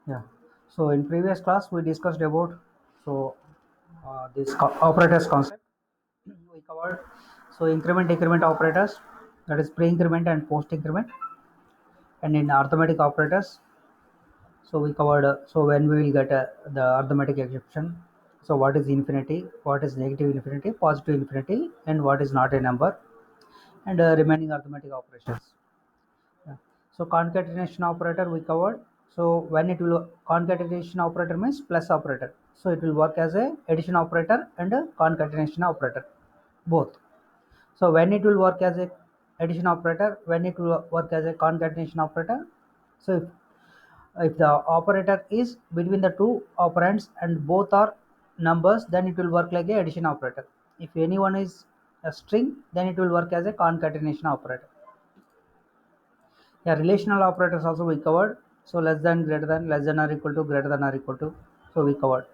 Yeah. So in previous class we discussed about so this operators concept we covered. So increment decrement operators, that is pre-increment and post-increment, and in arithmetic operators. So we covered. So when we will get the arithmetic exception. So what is infinity? What is negative infinity? Positive infinity? And what is not a number? And remaining arithmetic operations. Yeah. So concatenation operator we covered. So when it will concatenation operator means plus operator. So it will work as a addition operator and a concatenation operator both. So when it will work as a addition operator, when it will work as a concatenation operator. So if the operator is between the two operands and both are numbers, then it will work like a addition operator. If any one is a string, then it will work as a concatenation operator. Yeah, relational operators also we covered. So less than, greater than, less than or equal to, greater than or equal to. So we covered.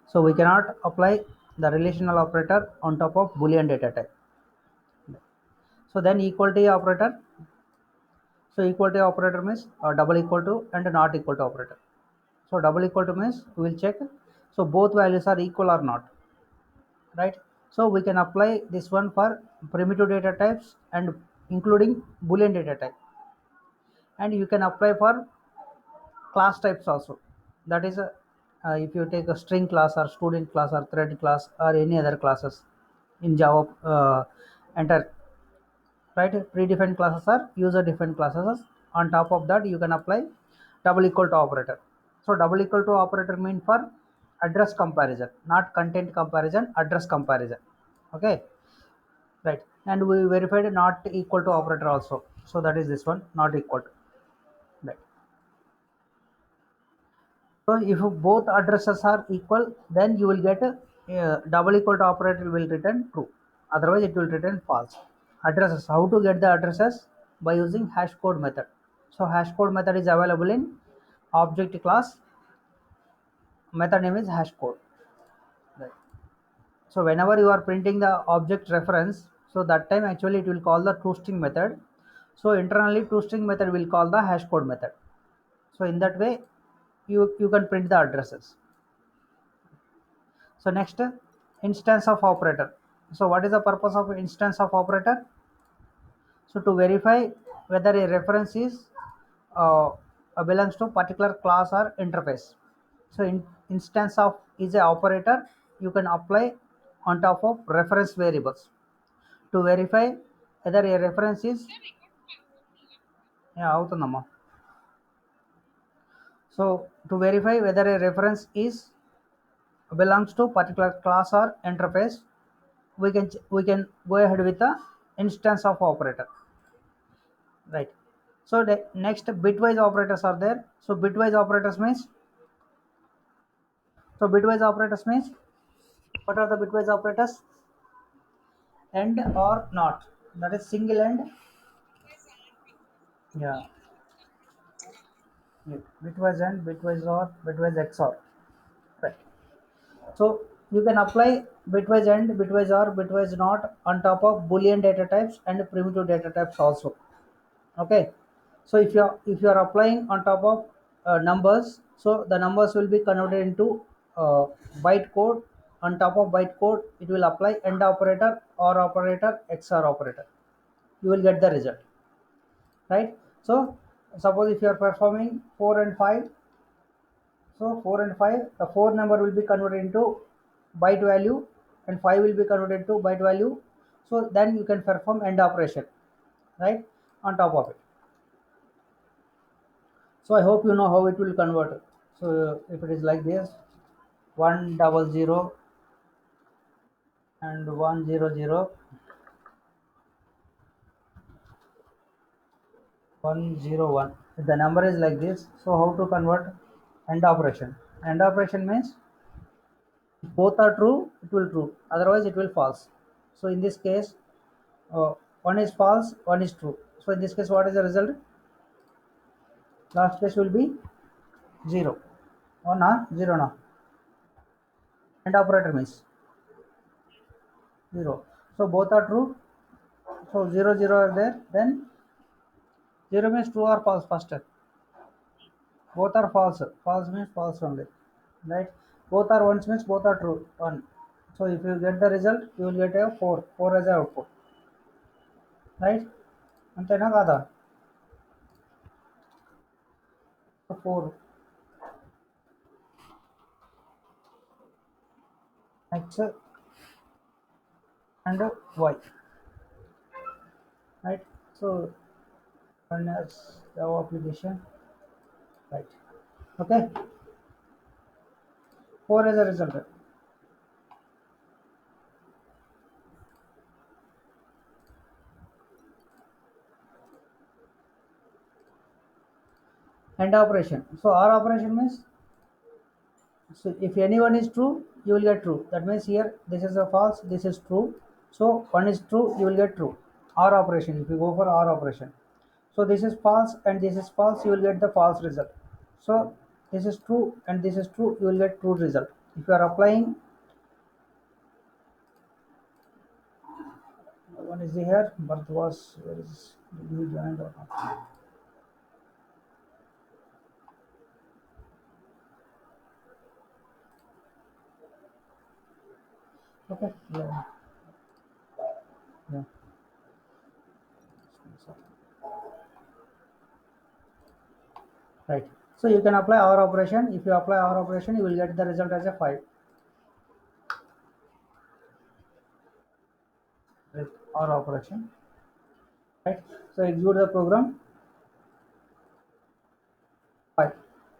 So we cannot apply the relational operator on top of Boolean data type. So then equality operator. So equality operator means double equal to and not equal to operator. So double equal to means we will check. So both values are equal or not, right? So we can apply this one for primitive data types and including Boolean data type, and you can apply for class types also. That is if you take a string class or student class or thread class or any other classes in Java, enter, right? Predefined classes are user defined classes. On top of that you can apply double equal to operator. So double equal to operator mean for address comparison, not content comparison, address comparison. Okay, right? And we verified not equal to operator also. So that is this one, not equal to, right? So if both addresses are equal, then you will get a double equal to operator will return true. Otherwise, it will return false. Addresses. How to get the addresses? By using hash code method. So hash code method is available in object class. Method name is hash code. Right. So whenever you are printing the object reference, so that time actually it will call the toString method. So internally toString method will call the hash code method. So in that way, you can print the addresses. So next, instance of operator. So what is the purpose of instance of operator? So to verify whether a reference is uh, belongs to particular class or interface. So instance of is a operator you can apply on top of reference variables to verify whether a reference is, yeah, అవుతుందమ్మా. So to verify whether a reference is belongs to particular class or interface, we can go ahead with the instance of operator, right? So the next bitwise operators are there. So bitwise operators means, what are the bitwise operators? And or not, that is single and, yeah, yeah, bitwise and, bitwise or, bitwise XOR, right? So you can apply bitwise and, bitwise or, bitwise not on top of Boolean data types and primitive data types also. Okay, so if you are applying on top of numbers, so the numbers will be converted into uh, byte code. On top of byte code it will apply AND operator, or operator, XOR operator. You will get the result, right? So suppose if you are performing 4 and 5, so 4 and 5, the 4 number will be converted into byte value and 5 will be converted to byte value. So then you can perform AND operation, right, on top of it. So I hope you know how it will convert. So if it is like this, 100 and 100, 101. If the number is like this, so how to convert? AND operation. AND operation means if both are true, it will true. Otherwise, it will false. So in this case, one is false, one is true. So in this case, what is the result? Last case will be 0. Or na 0 na. AND operator means 0. So both are true. So 0 0 are there. Then 0 means true or false first. Both are false. False means false only, right? Both are ones means both are true. One. So if you get the result, you will get a 4. 4 as a output, right? అంతేనా కాదా? 4 x and y, right? So run as Java application, right? Okay, 4 as a result. And operation. So or operation means, so if anyone is true, you will get true. That means here this is a false, this is true. So one is true, you will get true. Or operation. If you go for or operation, so this is false and this is false, you will get the false result. So this is true and this is true, you will get true result. If you are applying, one is here, but was where is, did you join or not? Okay, yeah, yeah. Right. So you can apply OR operation. If you apply OR operation, you will get the result as a 5. Right. OR operation. Right. So execute the program. 5.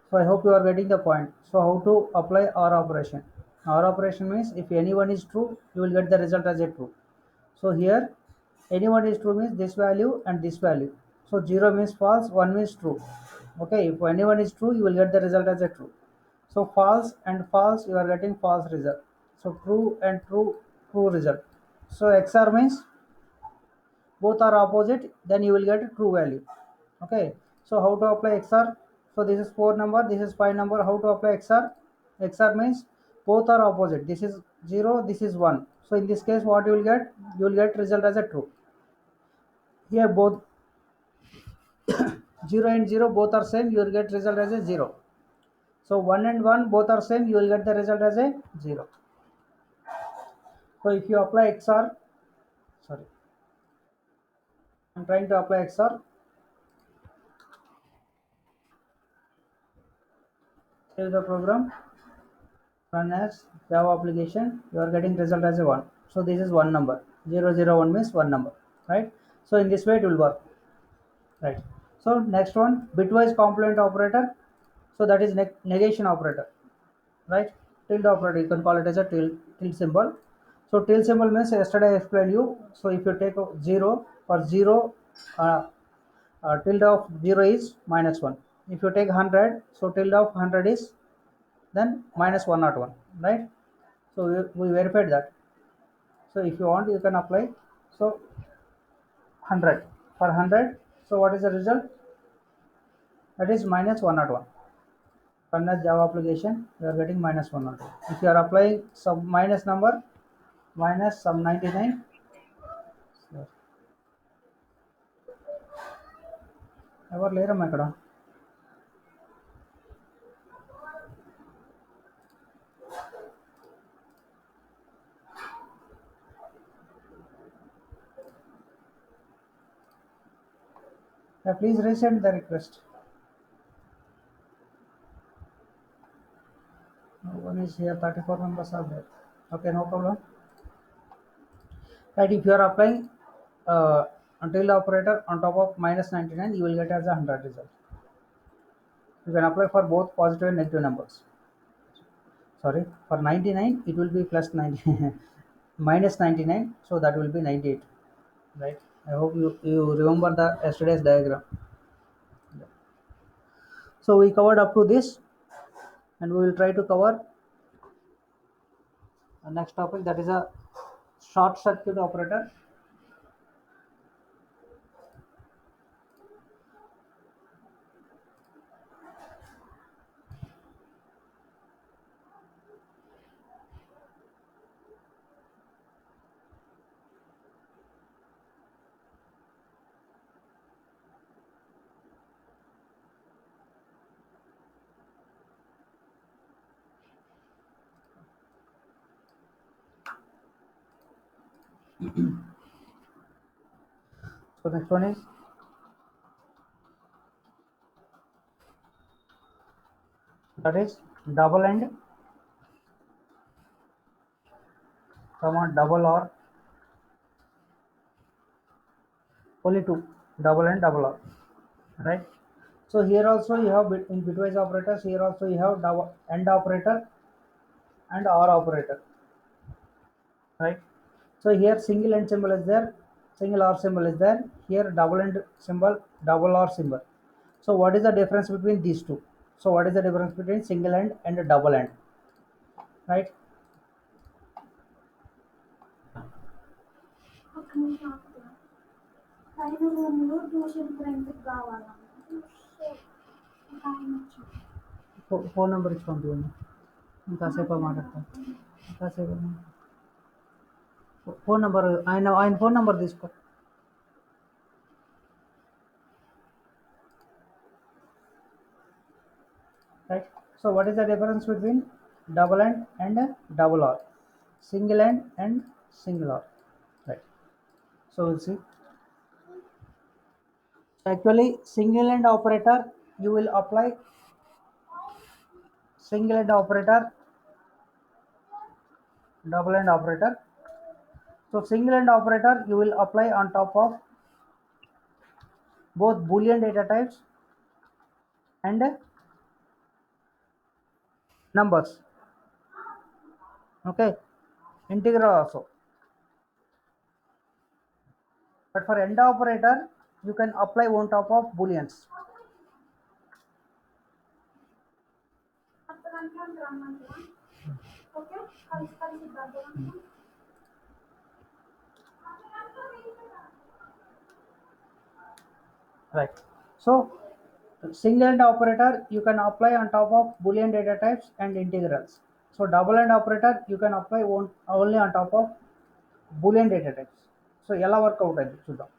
So I hope you are getting the point. So how to apply OR operation? OR operation means if anyone is true, you will get the result as a true. So here anyone is true means this value and this value. So 0 means false, 1 means true. Okay, if anyone is true, you will get the result as a true. So false and false, you are getting false result. So true and true, true result. So XOR means both are opposite, then you will get a true value. Okay, so how to apply XOR? So this is 4 number, this is 5 number. How to apply XOR? XOR means both are opposite. This is 0, this is 1. So in this case, what you will get? You will get result as a true. Here both 0 and 0 both are same, you will get result as a 0. So 1 and 1 both are same, you will get the result as a 0. So if you apply XOR, sorry, I'm trying to apply XOR. Save the program, run as Java application, you are getting result as a 1. So this is one number. 001 means one number, right? So in this way it will work, right? So next one, bitwise complement operator. So that is negation operator, right? Tilde operator, you can call it as a tilde symbol. So tilde symbol means yesterday I explained you. So if you take 0 for 0, tilde of 0 is -1. If you take 100, so tilde of 100 is then -101, right? So we verified that. So if you want, you can apply. So 100 for 100. So what is the result? That is -101. Run as Java application, you are getting -101. If you are applying some minus number, minus some 99. ఎవరు లేరమ్మా ఇక్కడ. Yeah, please resend the request. No one is here. 34 members are there. Okay, no problem. Right, if you are applying until operator on top of -99, you will get as a 100 result. You can apply for both positive and negative numbers. Sorry, for 99 it will be plus 90 minus 99, so that will be 98, right? I hope you remember the yesterday's diagram. So we covered up to this, and we will try to cover the next topic, that is a short circuit operator. So next one is that is double and double or, only two, double and double or, right? So here also you have in bitwise operators, here also you have double AND operator and OR operator, right? So here single AND symbol is there, single OR symbol is there, here double AND symbol, double OR symbol. So what is the difference between these two? So what is the difference between single AND and double AND, right? Phone number ఇచ్చి పంపించండి, ఇంకాసేపు మాట్లాడతాను, ఇంకాసేపు phone number, ఆయన phone number తీసుకో. Right. So what is the difference between double AND and double OR? Single AND and single OR. Right. So we'll see. So actually single AND operator, you will apply single AND operator, double AND operator. So single AND operator you will apply on top of both Boolean data types and numbers. Okay. Integral also. But for AND operator, you can apply on top of Booleans. Right. So single AND operator you can apply on top of Boolean data types and integrals. So double AND operator you can apply only on top of Boolean data types. So ఎలా work out అయింది చూద్దాం.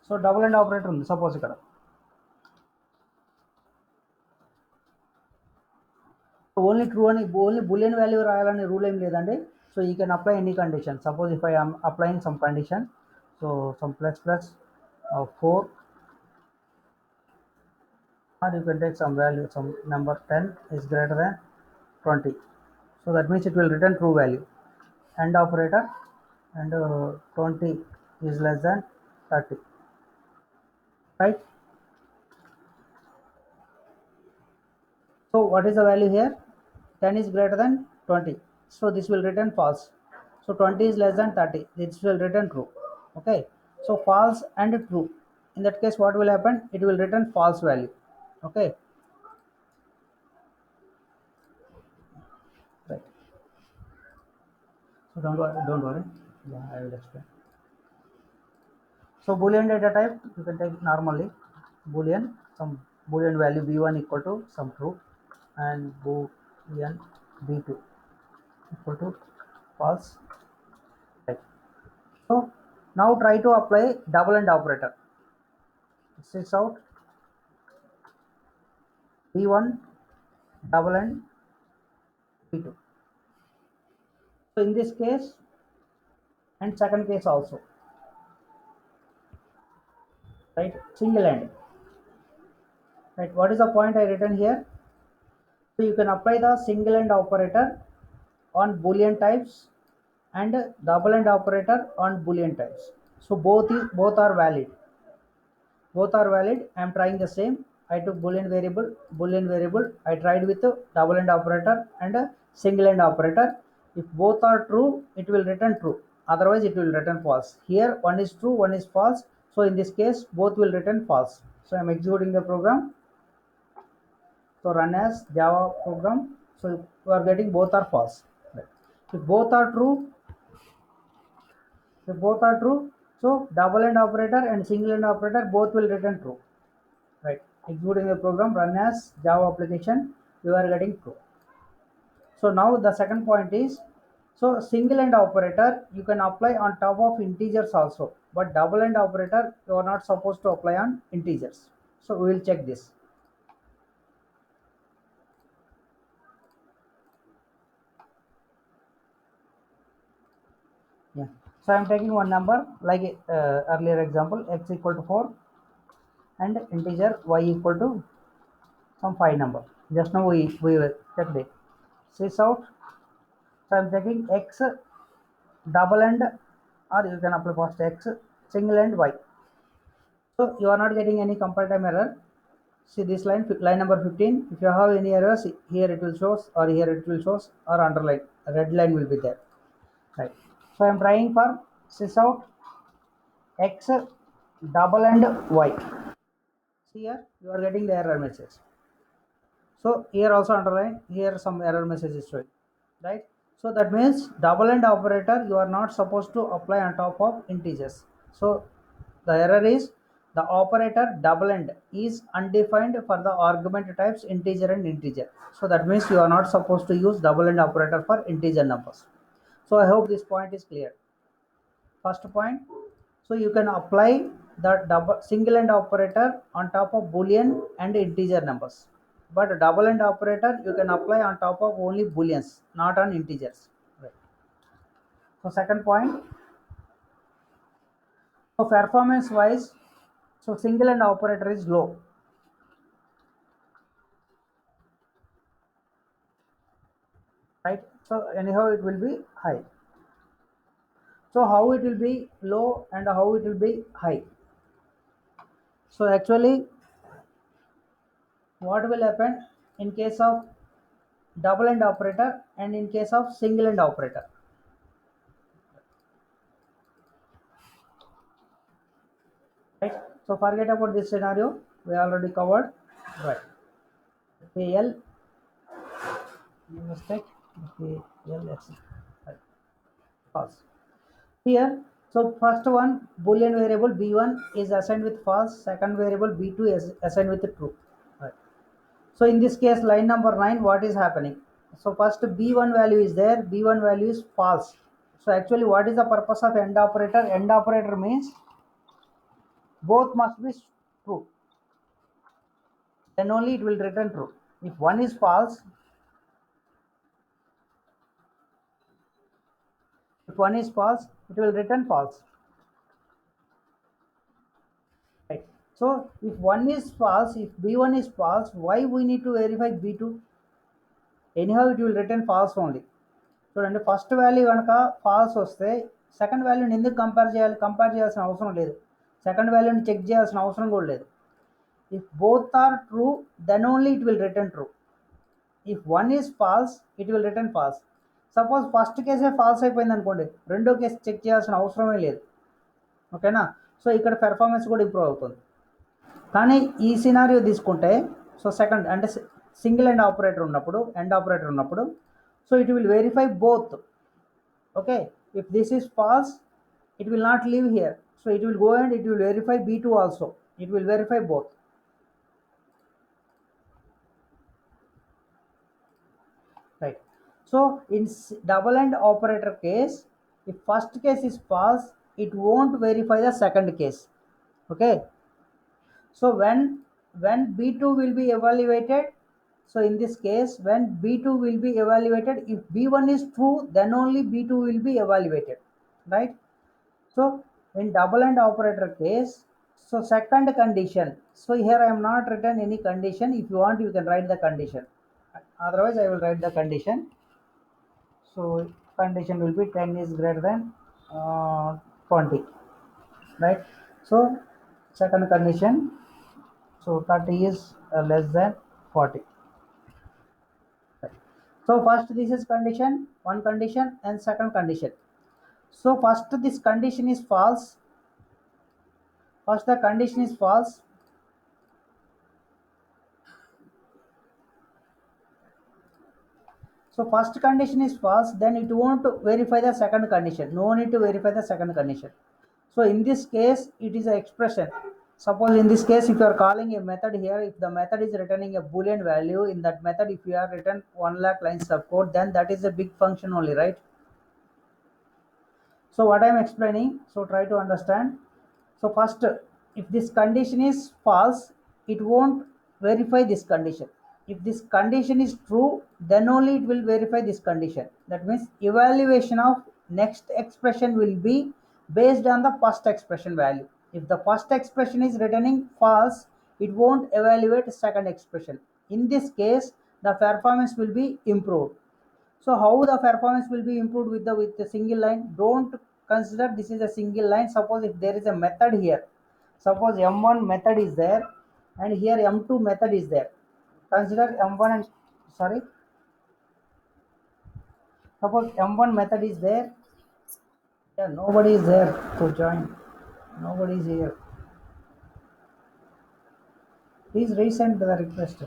So double and operator ఉంది suppose ఇక్కడ, only true అని, only bullion value రాయాలని rule ఏం లేదండి. So you can apply any condition. Suppose if I am applying some condition, so some plus 4, or you can take some value, some number 10 is greater than 20. So that means it will return true value. AND operator, and 20 is less than 30, right? So what is the value here? 10 is greater than 20, so this will return false. So 20 is less than 30, this will return true. Okay, so false and true, in that case what will happen? It will return false value. Okay, right. So don't worry, yeah, I will explain. So Boolean data type you can take normally Boolean, some Boolean value b1 equal to some true, and Boolean b2 equal to false. Right. So now try to apply double AND operator. It says out b1 double AND b2. So in this case and second case also, right, single AND. Right, what is the point I written here? So you can apply the single AND operator on Boolean types and double AND operator on Boolean types. So both are valid. Both are valid. I am trying the same. I took Boolean variable. I tried with double AND operator and single AND operator. If both are true, it will return true. Otherwise, it will return false. Here, one is true, one is false. So in this case, both will return false. So I am executing the program. So run as Java program. So you are getting both are false. If both are true, so double AND operator and single AND operator both will return true. Right. Executing the program, run as Java application, you are getting true. So now the second point is, so single AND operator you can apply on top of integers also, but double AND operator you are not supposed to apply on integers. So we will check this. So I am taking one number like earlier example, x equal to 4 and integer y equal to some 5 number. Just now we checked it. Sys out. So I am taking x double and, or you can apply first x single and y. So you are not getting any compile time error. See this line number 15. If you have any errors, here it will shows, or here it will shows, or underline, red line will be there. Right. So I am trying for sys out x double and y. See here, you are getting the error message. So here also underline, here some error message is showing, right? So that means double end operator you are not supposed to apply on top of integers. So the error is the operator double end is undefined for the argument types integer and integer. So that means you are not supposed to use double end operator for integer numbers. So I hope this point is clear. First point, so you can apply the double single end operator on top of boolean and integer numbers, but double end operator you can apply on top of only booleans, not on integers, right? So second point, so performance wise, so single end operator is low, right? So anyhow it will be high. So how it will be low and how it will be high? So actually what will happen in case of double end operator and in case of single end operator? Right. So forget about this scenario. We already covered. Right. PL. Mistake. PL. Right. False. Here. So first one boolean variable b1 is assigned with false. Second variable b2 is assigned with true. Right. So in this case, line number 9, what is happening? So first b1 value is there. B1 value is false. So actually, what is the purpose of AND operator? AND operator means both must be true. Then only it will return true. If one is false, if one is false, it will return false. Right. So if one is false, if b1 is false, why we need to verify b2? Anyhow, it will return false only. చూడండి, first value కనుక falls వస్తే second వాల్యూని ఎందుకు compare చేయాల్సిన అవసరం లేదు. Second వాల్యూని check చేయాల్సిన అవసరం కూడా లేదు. If both are true then only it will return true. If one is false it will return false. Suppose first కేసే ఫాల్స్ అయిపోయింది అనుకోండి, రెండో కేసు చెక్ చేయాల్సిన అవసరమే లేదు. ఓకేనా? సో ఇక్కడ పెర్ఫార్మెన్స్ కూడా ఇంప్రూవ్ అవుతుంది. కానీ ఈ సినారియో తీసుకుంటే, సో సెకండ్ అంటే సింగిల్ ఎండ్ ఆపరేటర్ ఉన్నప్పుడు so it will verify both. Okay, if this is false it will not leave here. So it will go and it will verify b2 also. It will verify both. Right. So in double end operator case, if first case is false, it won't verify the second case. Okay. So when b2 will be evaluated, so in this case when b2 will be evaluated, if b1 is true then only b2 will be evaluated, right? So in double end operator case, so second condition, so here I am not written any condition. If you want you can write the condition, otherwise I will write the condition. So condition will be 10 is greater than 20, right? So second condition, so 30 is less than 40, right? So first this is condition, one condition, and second condition. So first this condition is false. First the condition is false. So first condition is false, then it won't verify the second condition. No need to verify the second condition. So in this case it is an expression. Suppose in this case if you are calling a method here, if the method is returning a boolean value, in that method if you have written 1 lakh lines of code, then that is a big function only, right? So what I am explaining, so try to understand. So first, if this condition is false, it won't verify this condition. If this condition is true, then only it will verify this condition. That means evaluation of next expression will be based on the first expression value. If the first expression is returning false, it won't evaluate second expression. In this case, the performance will be improved. So how the performance will be improved with a single line? Don't consider this is a single line. Suppose if there is a method here, suppose m1 method is there and here m2 method is there. Consider m1 and sorry, suppose m1 method is there. Yeah, nobody is there to join. Nobody is here. Please resend the request.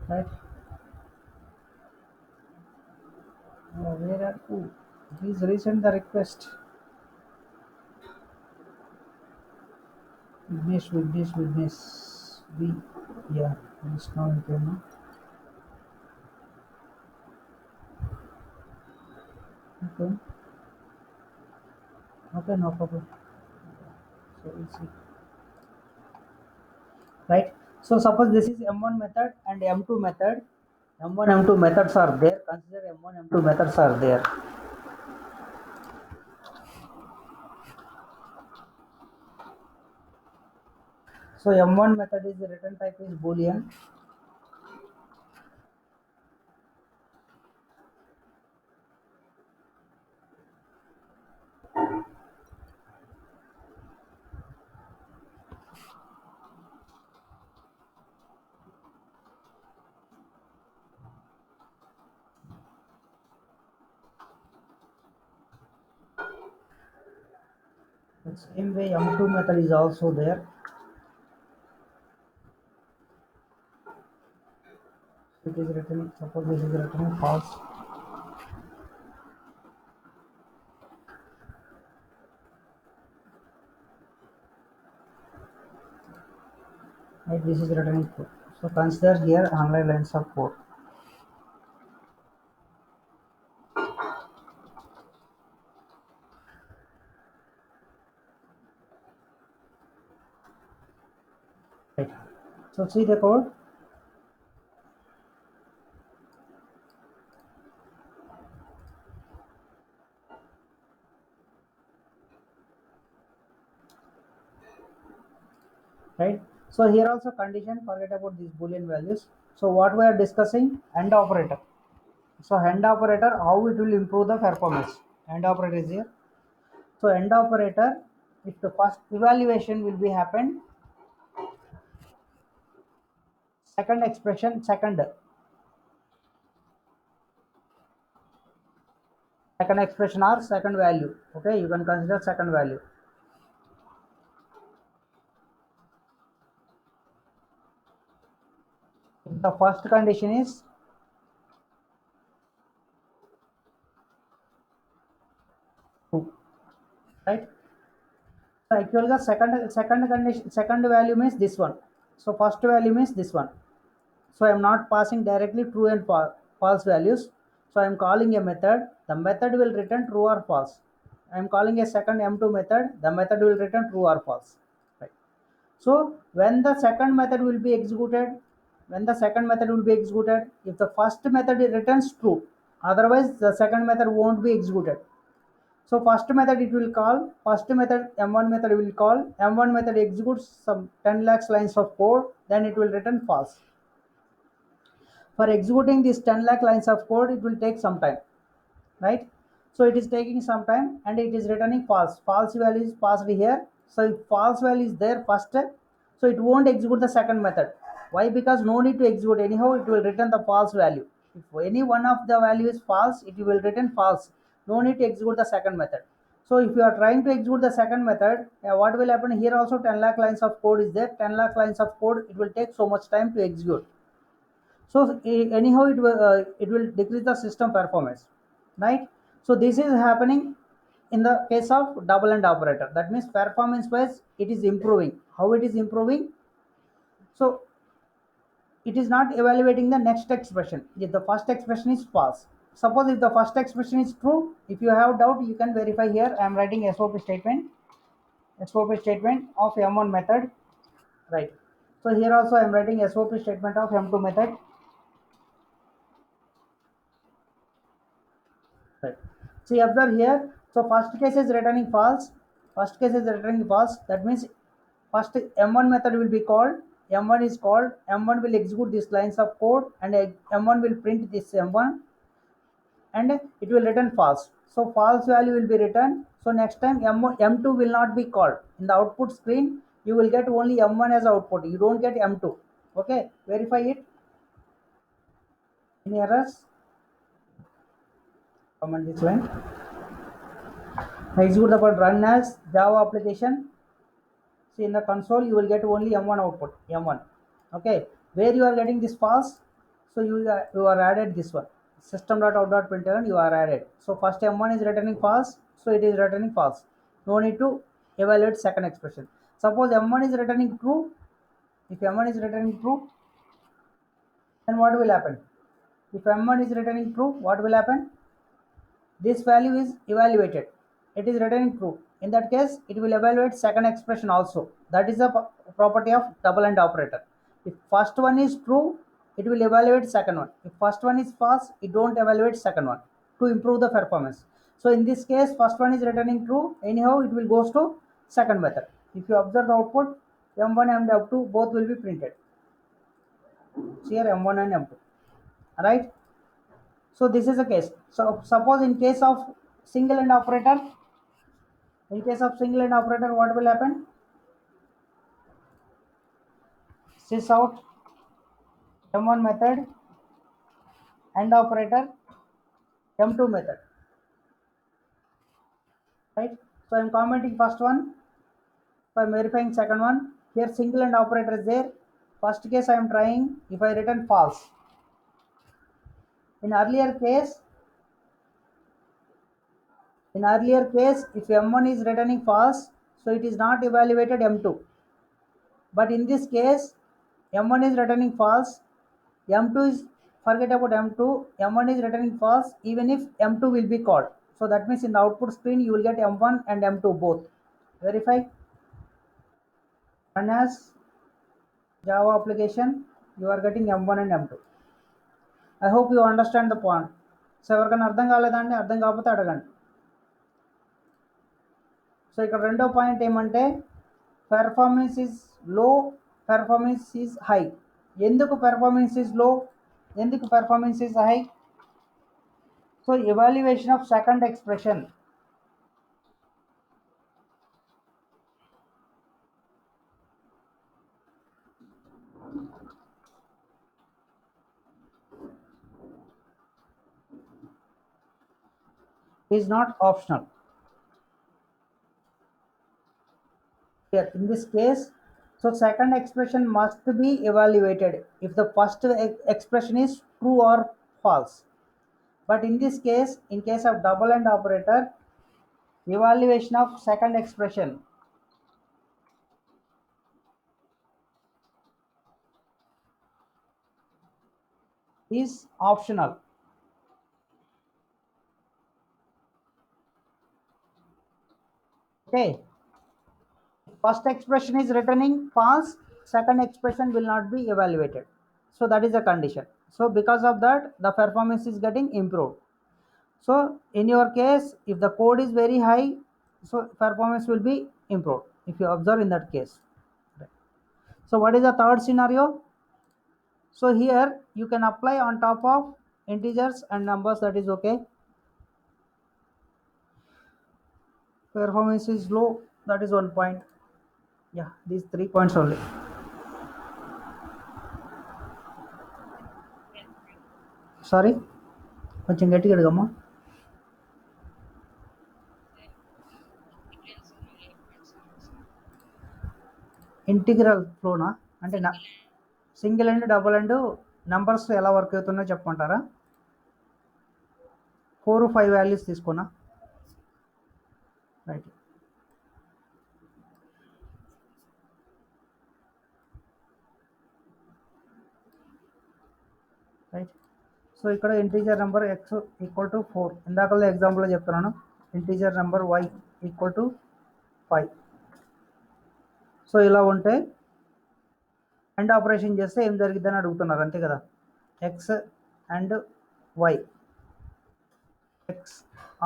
Right? Where are you? Please resend the request. Witness. We, yeah, it's now internal. Okay. Okay, no problem. So we'll see. Right? So suppose this is M1 method and M2 method. M1, M2 methods are there. Consider M1, M2 methods are there. So M1 method is the return type is Boolean. The same way M2 method is also there. It is returning, suppose this is returning false. Right, this is returning true. So consider here 100 lines of code. Right. So see the code. Right. So here also condition, forget about these Boolean values. So what we are discussing, AND operator. So AND operator, how it will improve the performance. AND operator is here. So AND operator, if the first evaluation will be happened, second expression, second expression or second value. Okay, you can consider second value. If the first condition is true, right? So actually the second condition, second value means this one. So first value means this one. So I am not passing directly true and false values. So I am calling a method. The method will return true or false. I am calling a second M2 method. The method will return true or false. Right. So when the second method will be executed, if the first method returns true, otherwise the second method won't be executed. So first method it will call, first method M1 method will call, M1 method executes some 10 lakhs lines of code, then it will return false. For executing these 10 lakh lines of code, it will take some time, right? So it is taking some time and it is returning false. False value is passed here. So if false value is there first, so it won't execute the second method. Why? Because no need to execute, anyhow it will return the false value. If any one of the value is false, it will return false. No need to execute the second method. So if you are trying to execute the second method, what will happen here? Also 10 lakh lines of code is there. 10 lakh lines of code, it will take so much time to execute. So anyhow it will decrease the system performance, right? So this is happening in the case of double and operator. That means performance wise it is improving. How it is improving? So it is not evaluating the next expression if the first expression is false. Suppose if the first expression is true, if you have doubt you can verify. Here I am writing SOP statement of M1 method, right? So here also I am writing SOP statement of M2 method, right? See, observe here. So first case is returning false. First case is returning false. That means first M1 method will be called. M1 is called. M1 will execute these lines of code, and M1 will print this M1, and it will return false. So false value will be returned. So next time M2 will not be called. In the output screen, you will get only M1 as output. You don't get M2. Okay, verify it. Any errors? Comment this line. Execute the code, run as Java application. See, in the console you will get only M1 output, M1. Okay, where you are getting this false, so you are added this one, system.out.println, you are added. So first M1 is returning false, so it is returning false. No need to evaluate second expression. Suppose M1 is returning true. If M1 is returning true, then what will happen? If M1 is returning true, what will happen? This value is evaluated. It is returning true. In that case, it will evaluate second expression also. That is the property of double AND operator. If first one is true, it will evaluate second one. If first one is false, it don't evaluate second one to improve the performance. So in this case, first one is returning true. Anyhow, it will goes to second method. If you observe the output, M1 and M2 both will be printed. So here M1 and M2. Alright. So this is a case. So suppose in case of single AND operator, what will happen? Sys out M1 method AND operator M2 method, right? So I am commenting first one. So I am verifying second one. Here single AND operator is there. First case I am trying. If I return false. In earlier case, if M1 is returning false, so it is not evaluated M2. But in this case, M1 is returning false. M2 is, forget about M2. M1 is returning false even if M2 will be called. So that means in the output screen you will get M1 and M2 both. Verify. Run as Java application. You are getting M1 and M2. I hope you understand the point. So ఎవరికైనా అర్థం కాలేదండి, అర్థం కాకపోతే అడగండి. So ఇక్కడ రెండో point ఏమంటే performance is low, performance is high. ఎందుకు పెర్ఫార్మెన్స్ ఈజ్ లో, ఎందుకు performance is high? So evaluation of second expression is not optional. Here in this case, so second expression must be evaluated if the first expression is true or false. But in this case, in case of double AND operator, evaluation of second expression is optional. Okay, first expression is returning false, second expression will not be evaluated. So that is the condition. So because of that, the performance is getting improved. So in your case, if the code is very high, so performance will be improved if you observe in that case. So what is the third scenario? So here you can apply on top of integers and numbers, that is okay. Performance is low, that is one point. Yeah, these 3 points only. Sorry, కొంచెం గట్టిగా అడగమ్మా. Integral ఫ్లోనా అంటే single and double and numbers ఎలా work అవుతున్నాయో చెప్పమంటారా? 4, 5 values తీసుకున్నా. Right. Right. So ఇక్కడ integer number x equal to 4, ఇందాకల్లో ఎగ్జాంపుల్లో చెప్తున్నాను. Integer number y equal to 5. So ఇలా ఉంటే అండ్ ఆపరేషన్ చేస్తే ఏం జరిగిద్దని అడుగుతున్నారు, అంతే కదా. X and y, x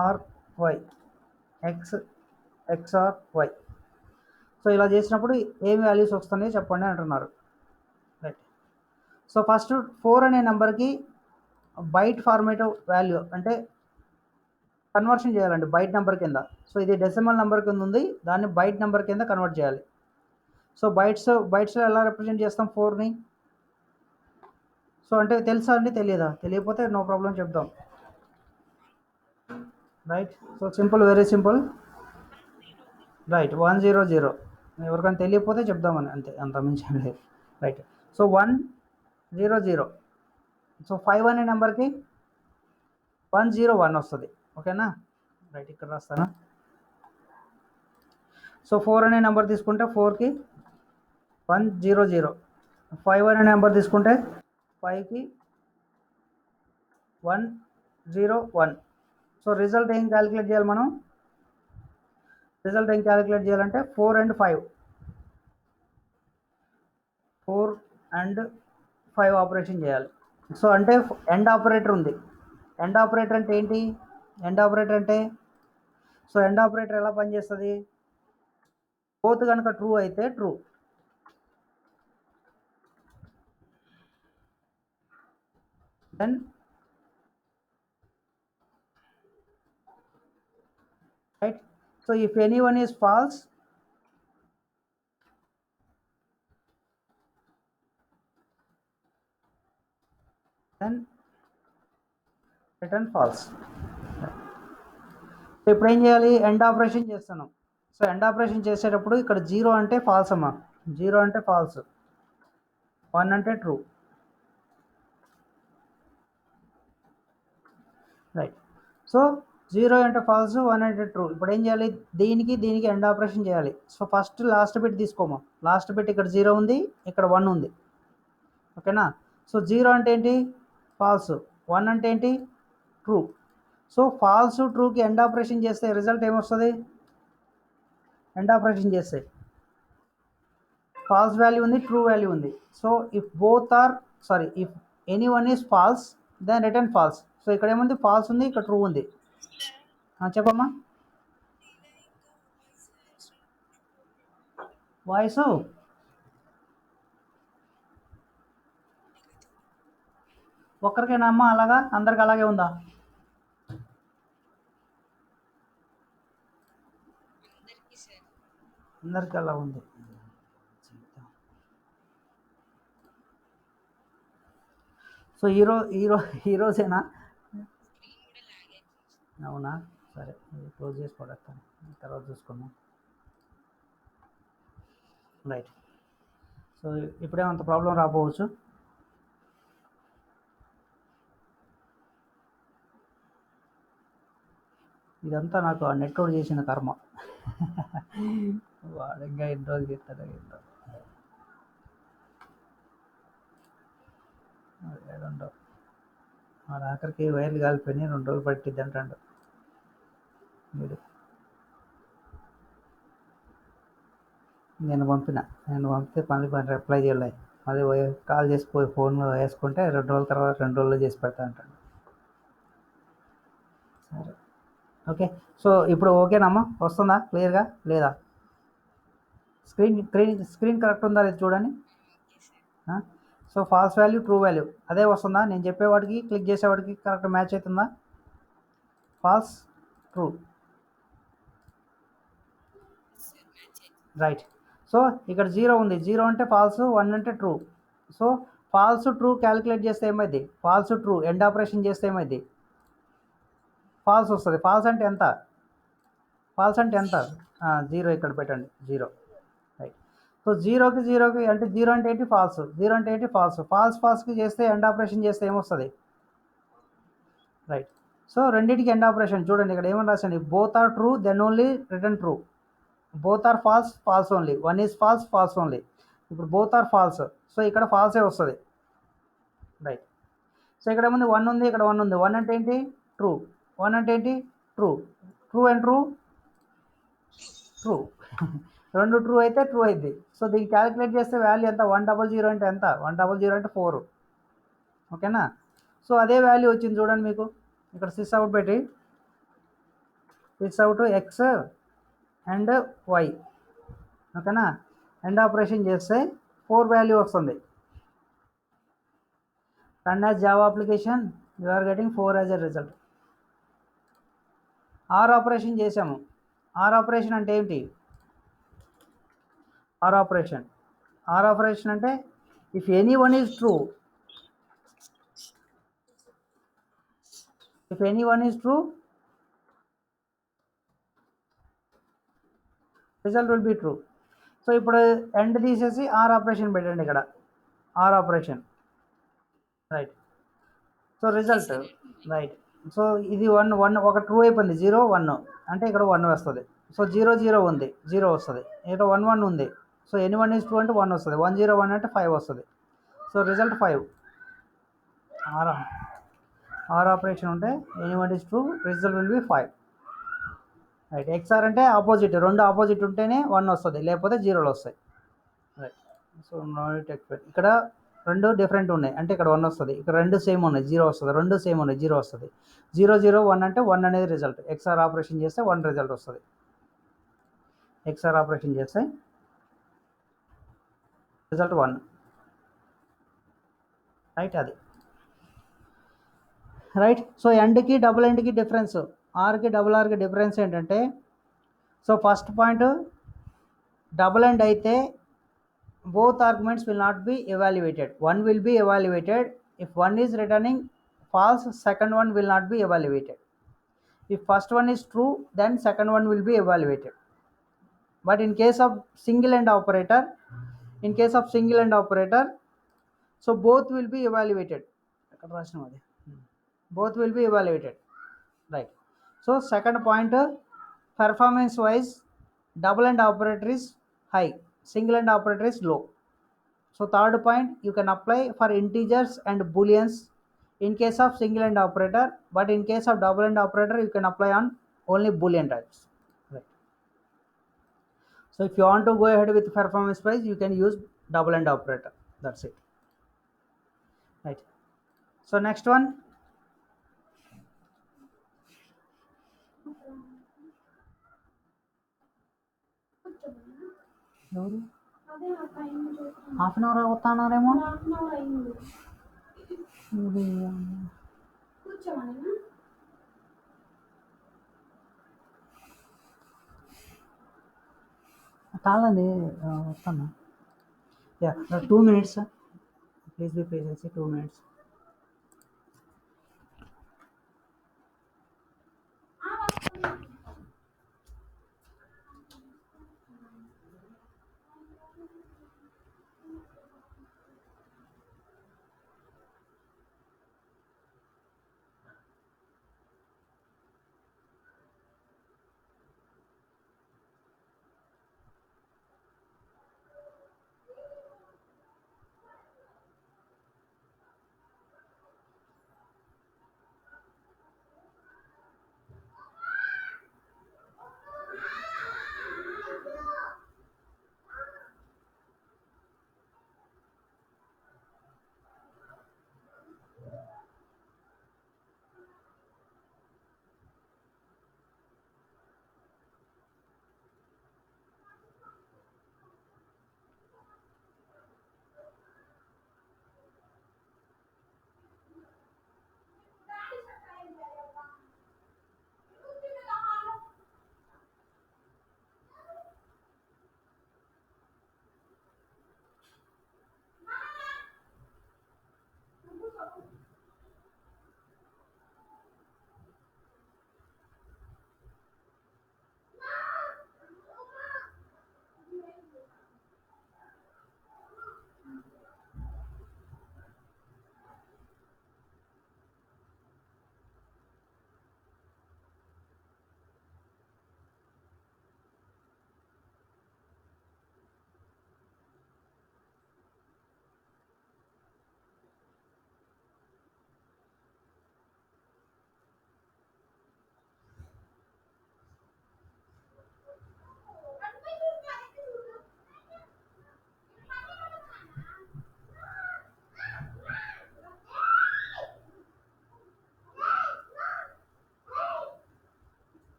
or y, x or y. So ఇలా చేసినప్పుడు ఏం వాల్యూస్ వస్తున్నాయో చెప్పండి అంటున్నారు. రైట్. సో ఫస్ట్ 4 అనే నెంబర్కి బైట్ ఫార్మేట్ వాల్యూ అంటే కన్వర్షన్ చేయాలండి బైట్ నెంబర్ కింద. సో ఇది డెసిమల్ నెంబర్ కింద ఉంది, దాన్ని బైట్ నెంబర్ కింద కన్వర్ట్ చేయాలి. సో బైట్స్లో ఎలా రిప్రజెంట్ చేస్తాం 4ని? సో అంటే తెలుసా అండి, తెలియదా? తెలియకపోతే నో ప్రాబ్లం చెప్దాం. Right. So simple, very simple. Right, 100. ఎవరికైనా తెలియకపోతే చెప్దామని, అంతే, అంత మించి లేదు. రైట్. సో 100. సో 5 అనే నెంబర్కి 101 వస్తుంది. ఓకేనా? రైట్, ఇక్కడ రాస్తాను. సో 4 అనే నెంబర్ తీసుకుంటే 4కి 100. 5 అనే నెంబర్ తీసుకుంటే 5కి 101. సో రిజల్ట్ ఏం క్యాలిక్యులేట్ చేయాలి మనం? రిజల్ట్ ఏం క్యాలిక్యులేట్ చేయాలంటే 4 and 5 ఆపరేషన్ చేయాలి. సో అంటే ఎండ్ ఆపరేటర్ ఉంది. ఎండ్ ఆపరేటర్ అంటే ఏంటి? ఎండ్ ఆపరేటర్ అంటే, సో ఎండ్ ఆపరేటర్ ఎలా పనిచేస్తుంది? బోత్ కనుక ట్రూ అయితే true, then right. So if anyone is false, then return false. So ఇప్పుడు ఏం చేయాలి? ఎండ్ ఆపరేషన్ చేస్తున్నాం. సో ఎండ్ ఆపరేషన్ చేసేటప్పుడు ఇక్కడ 0 అంటే ఫాల్స్ అమ్మా, 0 అంటే ఫాల్స్, 1 అంటే ట్రూ. రైట్. సో 0 అంటే ఫాల్స్, 1 అంటే ట్రూ. ఇప్పుడు ఏం చేయాలి? దీనికి ఎండ్ ఆపరేషన్ చేయాలి. సో ఫస్ట్ లాస్ట్ బిట్ తీసుకోమా. లాస్ట్ బిట్ ఇక్కడ 0 ఉంది, ఇక్కడ 1 ఉంది. ఓకేనా? సో 0 అంటే ఏంటి? ఫాల్స్. 1 అంటే ఏంటి? ట్రూ. సో ఫాల్స్ ట్రూకి ఎండ్ ఆపరేషన్ చేస్తే రిజల్ట్ ఏమొస్తుంది? ఎండ్ ఆపరేషన్ చేస్తే ఫాల్స్ వాల్యూ ఉంది, ట్రూ వాల్యూ ఉంది. So if any one is false then return false. So ఇక్కడ ఏముంది? ఫాల్స్ ఉంది, ఇక్కడ ట్రూ ఉంది. చెప్పమ్మా. వాయిస్ ఒక్కరికేనా అమ్మా అలాగా? అందరికి అలాగే ఉందా? అందరికి అలా ఉంది. సో ఈరోజేనా? అవునా? సరే, క్లోజ్ చేసి పడేస్తాను, తర్వాత చూసుకుందాం. రైట్. సో ఇప్పుడేమంత ప్రాబ్లం రాపోవచ్చు. ఇదంతా నాకు ఆ నెట్వర్క్ చేసిన కర్మ. వాడు ఇంకా ఎన్ని రోజులు చేస్తాడో ఏంటో. ఏడుండవు, వాడు ఆఖరికి వైర్లు కాలిపోయినాయి, 2 రోజులు పట్టిద్ది అంటాడు వీడు. నేను పంపితే పని రిప్లై చేయలే. అది కాల్ చేసిపోయి ఫోన్లో వేసుకుంటే 2 రోజుల తర్వాత 2 రోజుల్లో చేసి పెడతా అంటాడు. సరే, ఓకే. సో ఇప్పుడు ఓకేనమ్మా, వస్తుందా క్లియర్గా లేదా? స్క్రీన్ కరెక్ట్ ఉందా లేదు చూడండి. So false value, true value అదే వస్తుందా? నేను చెప్పేవాడికి క్లిక్ చేసేవాడికి కరెక్ట్ మ్యాచ్ అవుతుందా? False, true. రైట్. సో ఇక్కడ 0 ఉంది, 0 అంటే ఫాల్స్, 1 అంటే true. So false true calculate చేస్తే ఏమైంది? ఫాల్స్ ట్రూ ఎండ్ ఆపరేషన్ చేస్తే ఏమైంది? ఫాల్స్ వస్తుంది. ఫాల్స్ అంటే ఎంత? 0 ఇక్కడ పెట్టండి, 0. రైట్. సో జీరోకి జీరోకి అంటే జీరో అంటే ఏంటి ఫాల్స్, జీరో అంటే ఏంటి ఫాల్స్, ఫాల్స్కి చేస్తే ఎండ్ ఆపరేషన్ చేస్తే ఏమొస్తుంది రైట్. సో రెండింటికి ఎండ్ ఆపరేషన్ చూడండి ఇక్కడ ఏమని రాసండి, both are true then only return true, both are false false only, one is false false only. ఇప్పుడు బోత్ ఆర్ ఫాల్స్, సో ఇక్కడ ఫాల్సే వస్తుంది రైట్. సో ఇక్కడ ఏముంది వన్ ఉంది, ఇక్కడ వన్ ఉంది, వన్ అంటే ఏంటి ట్రూ, వన్ అంటే ఏంటి true, true and true true రెండు ట్రూ అయితే ట్రూ అయింది. సో దీన్ని క్యాలిక్యులేట్ చేస్తే వాల్యూ ఎంత, 100 అంటే ఎంత, 100 అంటే 4 ఓకేనా. సో అదే వాల్యూ వచ్చింది చూడండి మీకు ఇక్కడ 6 అవుట్ పెట్టి 6 అవుట్ ఎక్స్ అండ్ వై ఓకేనా, ఎండ్ ఆపరేషన్ చేస్తే 4 వాల్యూ వస్తుంది. Run as Java application you are getting 4 as a result. Or operation చేసాము, ఆర్ ఆపరేషన్ అంటే ఏంటి, ఆర్ ఆపరేషన్, ఆర్ ఆపరేషన్ అంటే if any one is true, if any one is true result will be true. So ఇప్పుడు and తీసేసి or operation పెట్టండి ఇక్కడ, or operation right. So result right. So ఇది one one ఒక true అయిపోయింది, 0 1 అంటే ఇక్కడ 1 వస్తుంది. సో 0 0 ఉంది, 0 వస్తుంది, ఇక్కడ 1 1 ఉంది, so any one is true అంటే 1 వస్తుంది, 1 0 1 అంటే 5 వస్తుంది. So result 5. Or or operation ఉంటే any one is true result will be 5 right. XOR అంటే ఆపోజిట్, రెండు ఆపోజిట్ ఉంటేనే 1 వస్తుంది, లేకపోతే 0లు వస్తాయి రైట్. సో నాట్ ఎక్స్పెక్ట్ ఇక్కడ రెండు డిఫరెంట్ ఉన్నాయి అంటే ఇక్కడ 1 వస్తుంది, ఇక్కడ రెండు సేమ్ ఉన్నాయి 0 వస్తుంది, రెండు సేమ్ ఉన్నాయి 0 వస్తుంది. 0 0 1 అంటే 1 అనేది రిజల్ట్, ఎక్స్ఆర్ ఆపరేషన్ చేస్తే 1 రిజల్ట్ వస్తుంది, ఎక్స్ఆర్ ఆపరేషన్ చేస్తే రిజల్ట్ 1 రైట్ అది రైట్. సో ఎండ్కి డబుల్ ఎండ్కి డిఫరెన్స్, ఆర్కి డబుల్ ఆర్కి డిఫరెన్స్ ఏంటంటే, so first point double and అయితే both arguments will not be evaluated, one will be evaluated. If one is returning false, second one will not be evaluated. If first one is true, then second one will be evaluated. But in case of single end operator, in case of single end operator, so both will be evaluated, both will be evaluated right. So second point, performance wise double end operator is high, single end operator is low. So third point, you can apply for integers and booleans in case of single end operator, but in case of double end operator you can apply on only boolean types right. So if you want to go ahead with performance wise, you can use double end operator, that's it right. So next one, half an hour అవుతున్నారేమో కాదండి వస్తాను. Yeah 2 minutes, please be patience 2 minutes.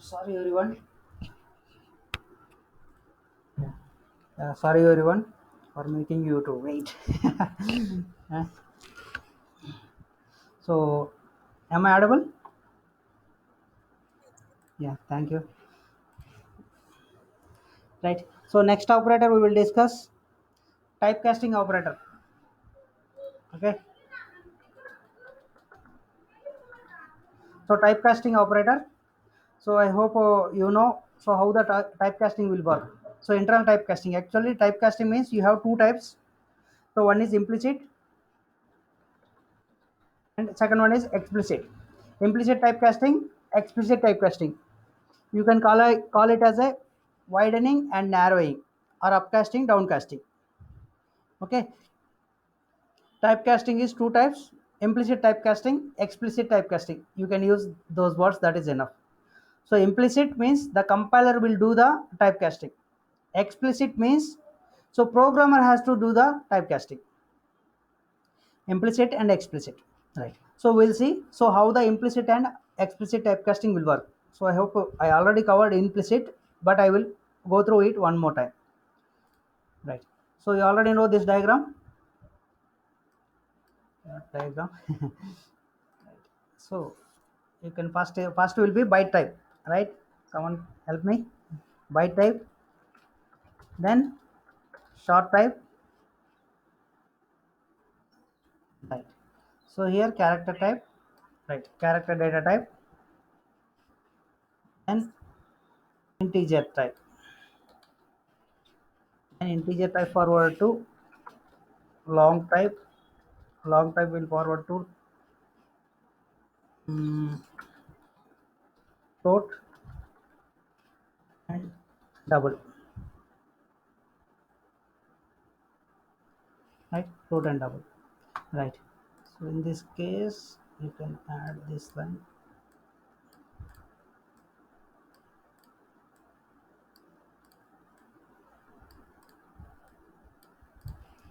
Sorry everyone. Sorry everyone for making you to wait. Uh, so, am I audible? Yeah, thank you. Right. So next operator we will discuss typecasting operator. Okay. So typecasting operator. So I hope you know so how the typecasting will work. So internal typecasting. Actually, typecasting means you have two types. So one is implicit and second one is explicit. Implicit typecasting, explicit typecasting. You can call it as a widening and narrowing or upcasting, downcasting. Okay. Typecasting is two types: implicit typecasting, explicit typecasting. You can use those words, that is enough. So implicit means the compiler will do the typecasting. Explicit means so programmer has to do the typecasting. Implicit and explicit. Right. So we'll see so how the implicit and explicit typecasting will work. So I hope I already covered implicit, but I will go through it one more time. Right. So you already know this diagram. Diagram. So you can first will be byte type, right? Someone help me. Byte type, then short type, right? So here character type, right? Character data type, and integer type, and integer type forward to long type. Long type will forward to um, float and double, right? Float and double, right? So in this case you can add this line,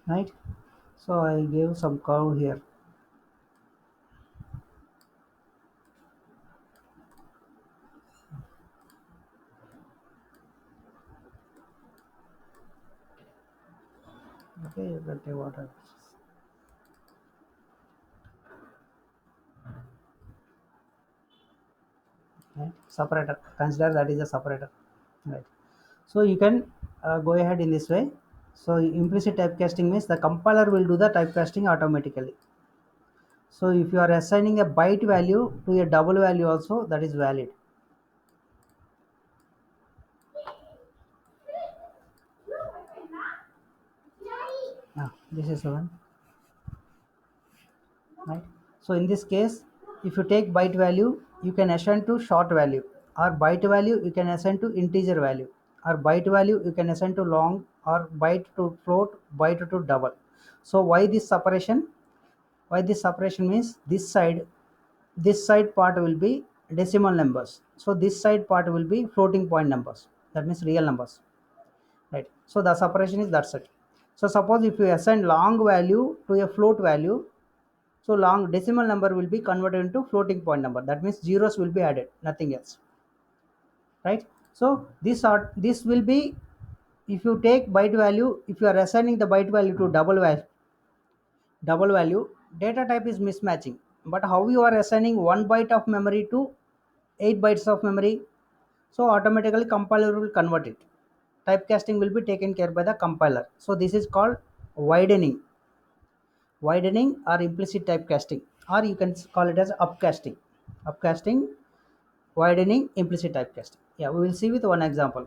right? So I gave some curve here. Okay, you can take water. Right? Separator, consider that is a separator, right? So you can go ahead in this way. So implicit typecasting means the compiler will do the typecasting automatically. So if you are assigning a byte value to a double value also, that is valid. This is 7, right? So in this case, if you take byte value, you can assign to short value, or byte value you can assign to integer value, or byte value you can assign to long, or byte to float, byte to double. So why this separation? Why this separation means this side part will be decimal numbers, so this side part will be floating point numbers, that means real numbers, right? So the separation is that side. So suppose if you assign long value to a float value, so long decimal number will be converted into floating point number, that means zeros will be added, nothing else, right? So this will be, if you take byte value, if you are assigning the byte value to double value, data type is mismatching. But how you are assigning 1 byte of memory to 8 bytes of memory, so automatically compiler will convert it. Typecasting will be taken care by the compiler. So this is called widening or implicit typecasting, or you can call it as upcasting, widening, implicit typecasting. Yeah, we will see with one example.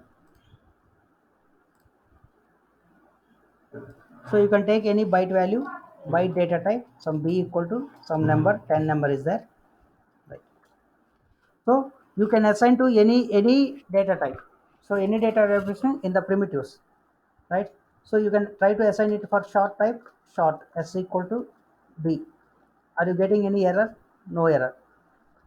So you can take any byte value, byte data type, some b equal to some number, 10 number is there, right? So you can assign to any data type. So any data representation in the primitives, right? So you can try to assign it for short type, short s equal to b. Are you getting any error? No error.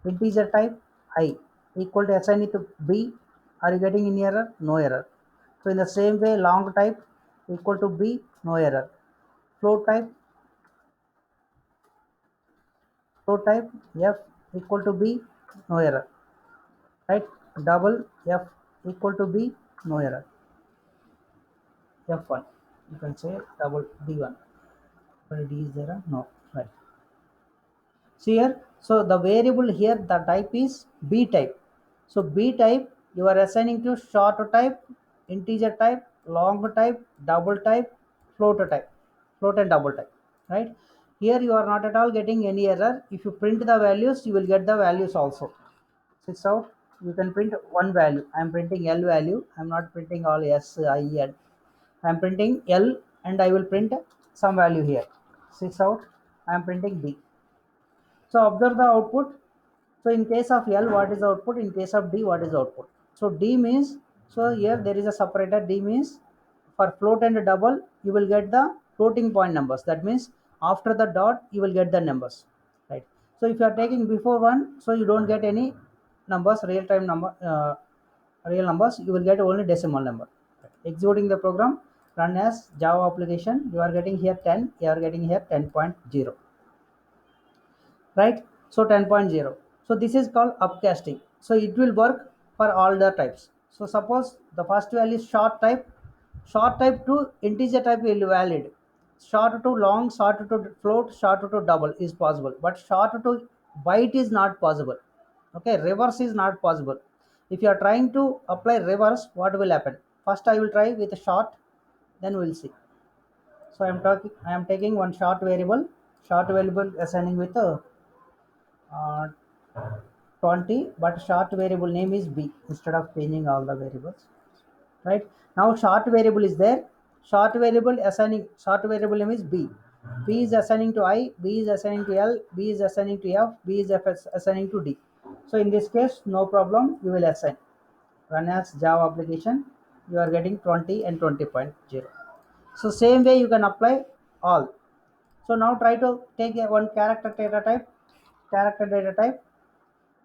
Integer type I equal to assign it to b. Are you getting any error? No error. So in the same way, long type equal to b, no error. Float type f equal to b, no error, right? Double f equal to b, no error. F1, you can say double d1, but d is there? No, right? So here, so the variable here, the type is b type. So b type you are assigning to short type, integer type, long type, double type, float type, float and double type, right? Here you are not at all getting any error. If you print the values, you will get the values also. 6 out, you can print one value. I am printing L value. I am not printing all S, I, N. I am printing L and I will print some value here. 6 out, I am printing B. So observe the output. So in case of L, what is the output? In case of D, what is the output? So D means, so here there is a separator. D means for float and double, you will get the floating point numbers. That means after the dot, you will get the numbers, right? So if you are taking before one, so you don't get any numbers, real numbers. You will get only decimal number. Executing the program, run as Java application. You are getting here 10. You are getting here 10.0. Right? So 10.0. So this is called upcasting. So it will work for all the types. So suppose the first value is short type to integer type will be valid. Short to long, short to float, short to double is possible, but short to byte is not possible. Okay, reverse is not possible. If you are trying to apply reverse, what will happen? First I will try with a short, then we will see. So I am taking one short variable assigning with a uh, 20, but short variable name is b instead of changing all the variables, right? Now short variable is there. Short variable name is b is assigning to I, b is assigning to L, b is assigning to f, b is assigning to d. So in this case, no problem, you will assign. Run as Java application, you are getting 20 and 20.0. So same way you can apply all. So now try to take one character data type.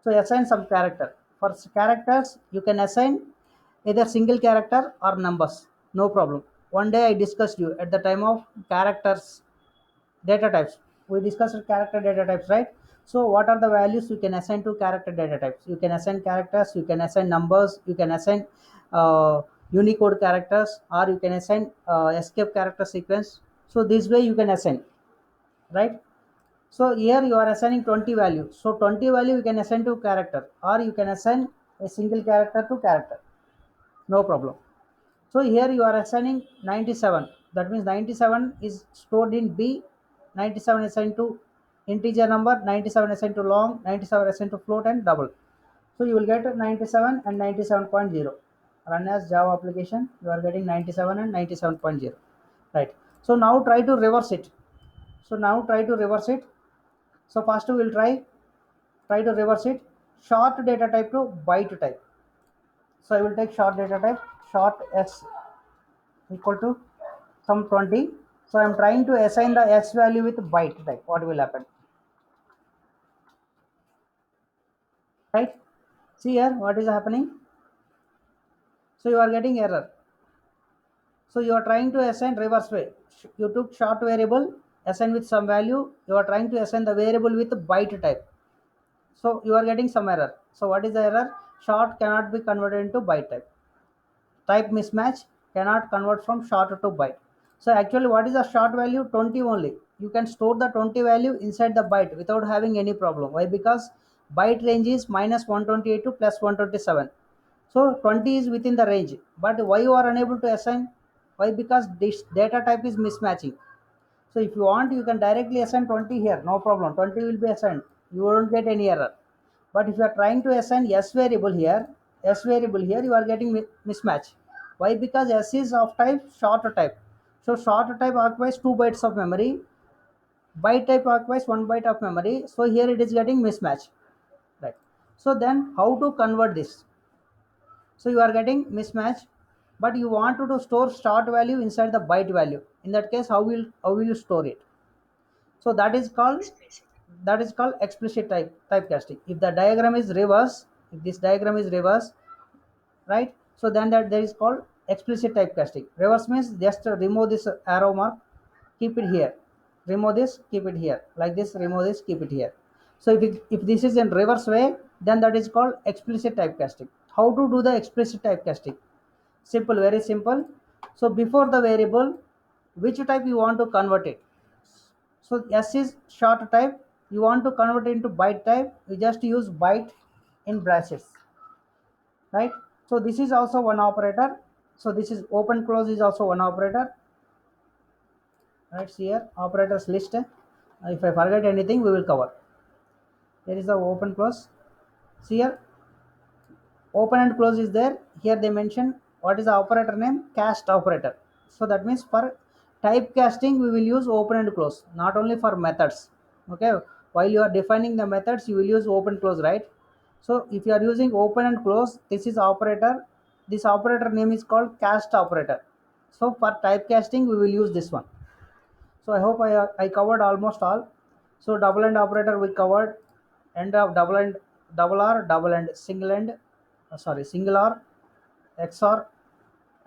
So assign some character. For characters, you can assign either single character or numbers. No problem. One day I discussed you at the time of characters data types. We discussed character data types, right? So what are the values you can assign to character data types? You can assign characters, you can assign numbers, you can assign Unicode characters, or you can assign escape character sequence. So this way you can assign, right? So here you are assigning 20 value. So 20 value you can assign to character, or you can assign a single character to character. No problem. So here you are assigning 97. That means 97 is stored in B, 97 assigned to integer number, 97 assigned to long, 97 assigned to float and double. So you will get 97 and 97.0. Run as Java application, you are getting 97 and 97.0. Right. So now try to reverse it. So first we will try to reverse it. Short data type to byte type. So I will take short data type, short s equal to some 20. So I am trying to assign the s value with byte type. What will happen? Right? See here what is happening. So you are getting error. So you are trying to assign reverse way. You took short variable, assign with some value. You are trying to assign the variable with byte type. So you are getting some error. So what is the error? Short cannot be converted into byte type. Type mismatch cannot convert from short to byte. So actually what is the short value? 20 only. You can store the 20 value inside the byte without having any problem. Why? Because byte range is minus 128 to plus 127. So 20 is within the range. But why you are unable to assign? Why? Because this data type is mismatching. So if you want, you can directly assign 20 here, no problem. 20 will be assigned. You won't get any error. But if you are trying to assign S variable here, you are getting mismatch. Why? Because S is of type short type. So short type occupies 2 bytes of memory. Byte type occupies 1 byte of memory. So here it is getting mismatch. Right. So then how to convert this? So you are getting mismatch, but you want to store start value inside the byte value. In that case, how will you store it? So that is called explicit typecasting. If the diagram is reverse, if this diagram is reverse, right? So then that there is called explicit typecasting. Reverse means just remove this arrow mark, keep it here. Remove this, keep it here. Like this, remove this, keep it here. So if this is in reverse way, then that is called explicit typecasting. How to do the explicit typecasting? Simple, very simple. So before the variable, which type you want to convert it? So S is short type. You want to convert it into byte type. You just use byte in brackets, right? So this is also one operator. So this is open close is also one operator. Right here, operators list. If I forget anything, we will cover. There is the open close. See here, open and close is there. Here they mention what is the operator name? Cast operator. So that means for typecasting we will use open and close, not only for methods. Okay, while you are defining the methods you will use open close, right? So if you are using open and close, this is operator. This operator name is called cast operator. So for typecasting we will use this one. So I hope I covered almost all. So double end operator we covered. End of double R, double end, single end, single R, XOR,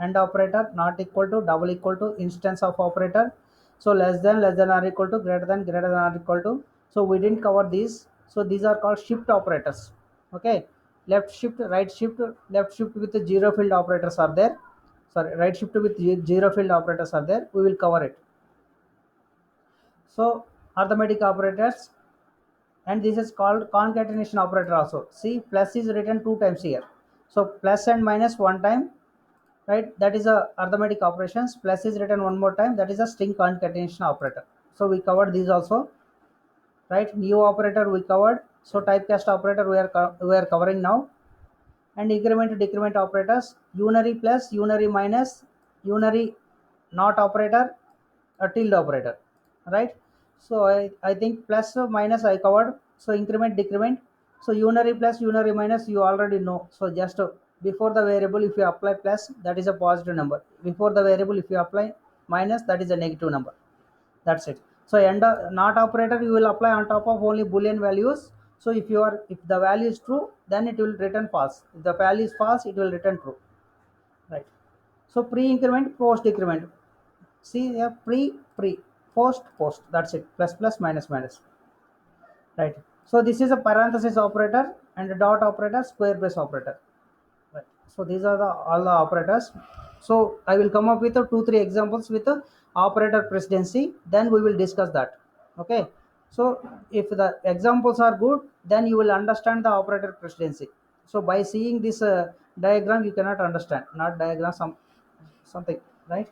and operator, not equal to, double equal to, instance of operator. So less than or equal to, greater than or equal to. So we didn't cover these. So these are called shift operators. Okay, left shift, right shift, left shift with the zero field operators are there. Sorry, right shift with zero field operators are there. We will cover it. So arithmetic operators, and this is called concatenation operator also. See, plus is written two times here. So plus and minus one time, right? That is a arithmetic operations. Plus is written one more time. That is a string concatenation operator. So we covered these also, right? New operator we covered. So typecast operator we are covering now, and increment to decrement operators, unary plus, unary minus, unary not operator, a tilde operator, right? So I think plus or minus I covered. So increment decrement. So unary plus, unary minus you already know. So just before the variable if you apply plus, that is a positive number. Before the variable if you apply minus, that is a negative number. That's it. So end not operator you will apply on top of only boolean values. So if the value is true, then it will return false. If the value is false, it will return true, right? So pre increment, post decrement. See here, pre, post, that's it. Plus plus, minus minus, right? So this is a parenthesis operator and a dot operator, square brace operator, right? So these are the all the operators. So I will come up with 2 3 examples with operator precedency, then we will discuss that. Okay, so if the examples are good, then you will understand the operator precedency. So by seeing this diagram you cannot understand, not diagram, something, right?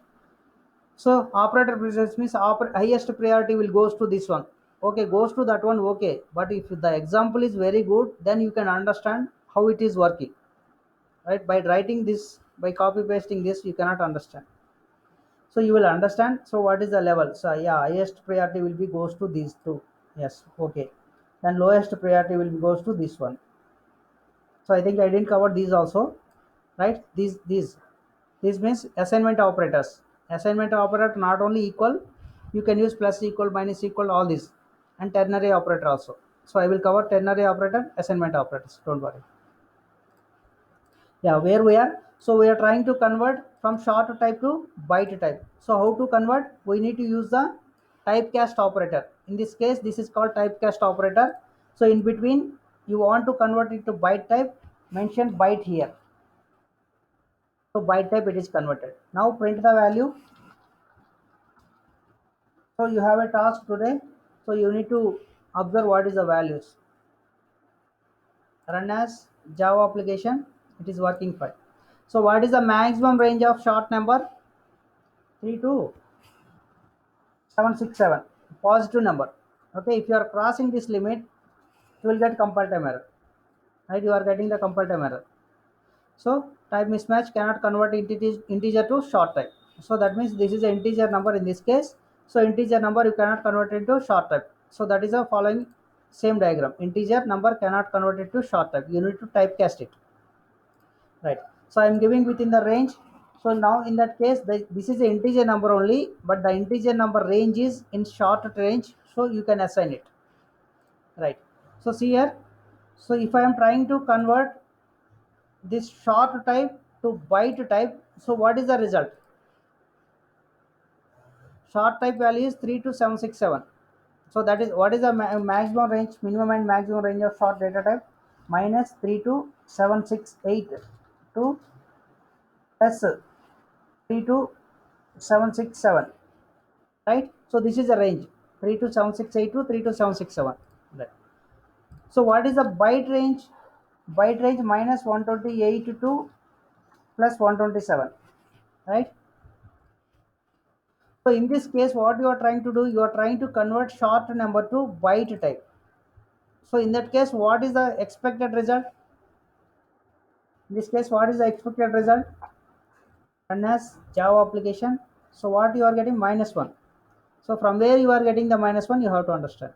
So operator precedence means highest priority will goes to this one. Okay, goes to that one. Okay, but if the example is very good, then you can understand how it is working. Right? By writing this, by copy pasting this, you cannot understand. So you will understand. So what is the level? So yeah, highest priority will be goes to these two. Yes, okay. Then lowest priority will be goes to this one. So I think I didn't cover these also, right? These means assignment operators. Assignment operator not only equal, you can use plus equal, minus equal, all this, and ternary operator also. So I will cover ternary operator, assignment operators. Don't worry. Yeah, where we are. So we are trying to convert from short type to byte type. So how to convert? We need to use the typecast operator. In this case, this is called typecast operator. So in between, you want to convert it to byte type, mention byte here. So byte type it is converted. Now print the value. So you have a task today. So you need to observe what is the values. Run as Java application. It is working fine. So what is the maximum range of short number? 32767, positive number. Okay, if you are crossing this limit, you will get compile time error. Right, you are getting the compile time error. So type mismatch cannot convert integer to short type. So that means this is an integer number in this case. So integer number you cannot convert it to short type. So that is the following same diagram. Integer number cannot convert it to short type. You need to typecast it. Right. So I am giving within the range. So now in that case, this is the integer number only, but the integer number range is in short range, so you can assign it. Right. So see here. So if I am trying to convert this short type to byte type, so what is the result? Short type value is 32767. So that is what is the maximum range, minimum and maximum range of short data type? Minus 32768 to plus 32767. Right. So this is the range 32768 to 32767. Right. So what is the byte range? Byte range minus 128 to plus 127. Right. So in this case, what you are trying to do, you are trying to convert short number to byte type. So in that case, what is the expected result? In this case, what is the expected result? Run as Java application. So what you are getting? -1. So from where you are getting the -1, you have to understand.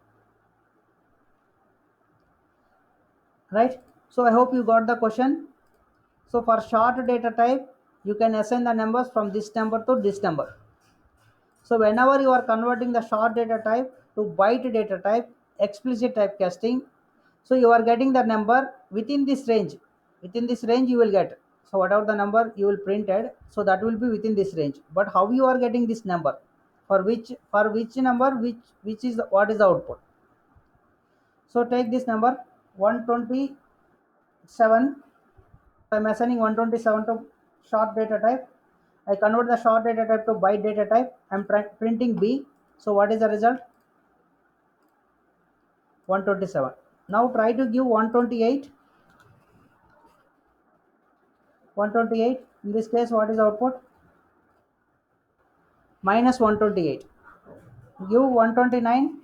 Right. So I hope you got the question. So for short data type, you can assign the numbers from this number to this number. So whenever you are converting the short data type to byte data type, explicit typecasting, so you are getting the number within this range. Within this range you will get. So whatever the number you will printed, so that will be within this range. But how you are getting this number? For which number, which is what is the output? So take this number 127. I'm assigning 127 to short data type. I convert the short data type to byte data type. I'm printing B. So what is the result? 127. Now try to give 128. 128. In this case, what is the output? Minus 128. Give 129.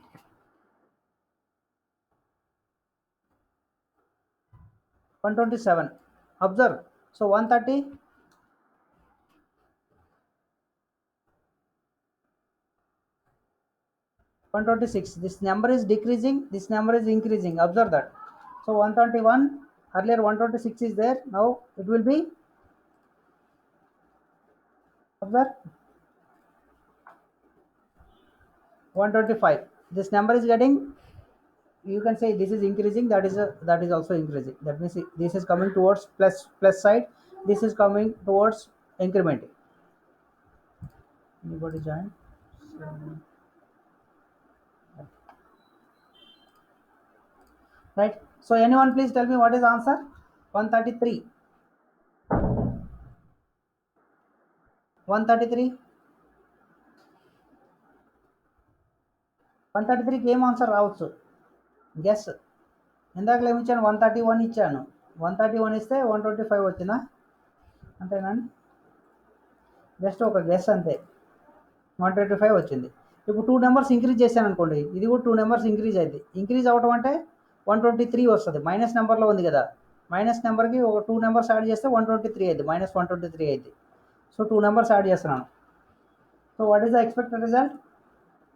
127. Observe. So 130. 126. This number is decreasing. This number is increasing. Observe that. So 131. Earlier 126 is there. Now it will be. Observe. 125. This number is getting, you can say this is increasing, that is also increasing. That means this is coming towards plus side, this is coming towards incrementing. Anybody join? So, right. So anyone please tell me what is the answer? 133. 133. 133 ఏం answer రావచ్చు? Guess. ఇందాక ఏమిచ్చాను? 131 ఇచ్చాను. 131 ఇస్తే 125 వచ్చిందా? అంతేనండి, just ఒక guess అంతే. 125 వచ్చింది. ఇప్పుడు 2 నెంబర్స్ ఇంక్రీజ్ చేశాను అనుకోండి, ఇది కూడా 2 నెంబర్స్ ఇంక్రీజ్ అయింది. ఇంక్రీజ్ అవ్వడం అంటే 123 వస్తుంది. మైనస్ నెంబర్లో ఉంది కదా, మైనస్ నెంబర్కి ఒక 2 నెంబర్స్ యాడ్ చేస్తే 123 అయింది, -123 అయింది. సో 2 నెంబర్స్ యాడ్ చేస్తున్నాను. So what is the expected result?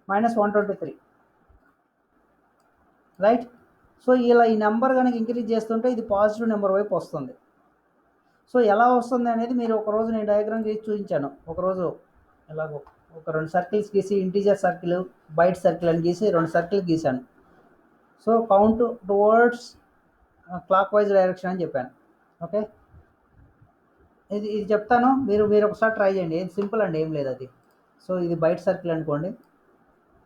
-123, right. So ఇలా ఈ నెంబర్ కనుక ఇంక్రీజ్ చేస్తుంటే ఇది పాజిటివ్ నెంబర్ వైపు వస్తుంది. సో ఎలా వస్తుంది అనేది మీరు ఒకరోజు నేను డయాగ్రామ్ గీసి చూపించాను. ఒకరోజు ఎలాగో ఒక 2 సర్కిల్స్ గీసి ఇంటీజర్ సర్కిల్, బైట్ సర్కిల్ అని గీసి 2 సర్కిల్ గీశాను. So count towards clock wise direction అని చెప్పాను. ఓకే, ఇది చెప్తాను, మీరు ఒకసారి ట్రై చేయండి. ఏం సింపుల్ అండి, ఏం లేదు అది. సో ఇది బైట్ సర్కిల్ అనుకోండి,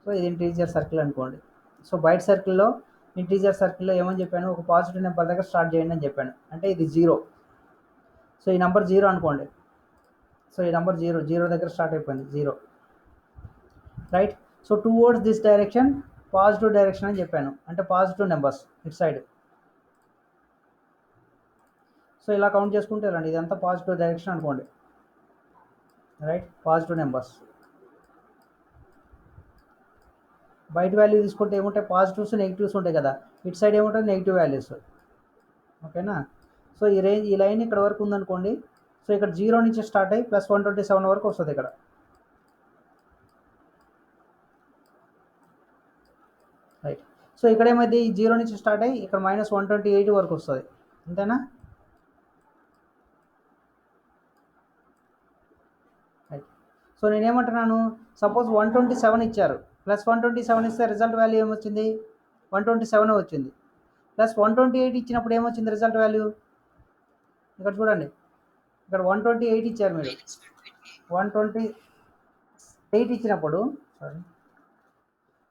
సో ఇది ఇంటీజర్ సర్కిల్ అనుకోండి. సో బైట్ సర్కిల్లో, ఇంటీజర్ సర్కిల్లో ఏమని చెప్పాను? ఒక పాజిటివ్ నెంబర్ దగ్గర స్టార్ట్ చేయండి అని చెప్పాను. అంటే ఇది 0. సో ఈ నెంబర్ 0 అనుకోండి. సో ఈ నెంబర్ 0 దగ్గర స్టార్ట్ అయిపోయింది, 0, right. So towards this direction, positive direction అని చెప్పాను, అంటే positive numbers it side. So ఇలా కౌంట్ చేసుకుంటే వెళ్ళండి, ఇదంతా పాజిటివ్ డైరెక్షన్ అనుకోండి, రైట్. Positive numbers. బయట వాల్యూ తీసుకుంటే ఏముంటాయి? పాజిటివ్స్ నెగిటివ్స్ ఉంటాయి కదా, ఇట్ సైడ్ ఏముంటుంది? Negative values. ఓకేనా. సో ఈ లైన్ ఇక్కడ వరకు ఉందనుకోండి. సో ఇక్కడ 0 నుంచి స్టార్ట్ అయ్యి +127 వరకు వస్తుంది ఇక్కడ, రైట్. సో ఇక్కడ ఏమైంది? 0 నుంచి స్టార్ట్ అయ్యి ఇక్కడ -128 వరకు వస్తుంది, అంతేనా? రైట్. సో నేనేమంటున్నాను, సపోజ్ 127 ఇచ్చారు, +127 ఇస్తే రిజల్ట్ వాల్యూ ఏమొచ్చింది? 127 వచ్చింది. +128 ఇచ్చినప్పుడు ఏమొచ్చింది రిజల్ట్ వాల్యూ? ఇక్కడ చూడండి, ఇక్కడ 128 ఇచ్చారు మీరు. 128 ఇచ్చినప్పుడు, సారీ,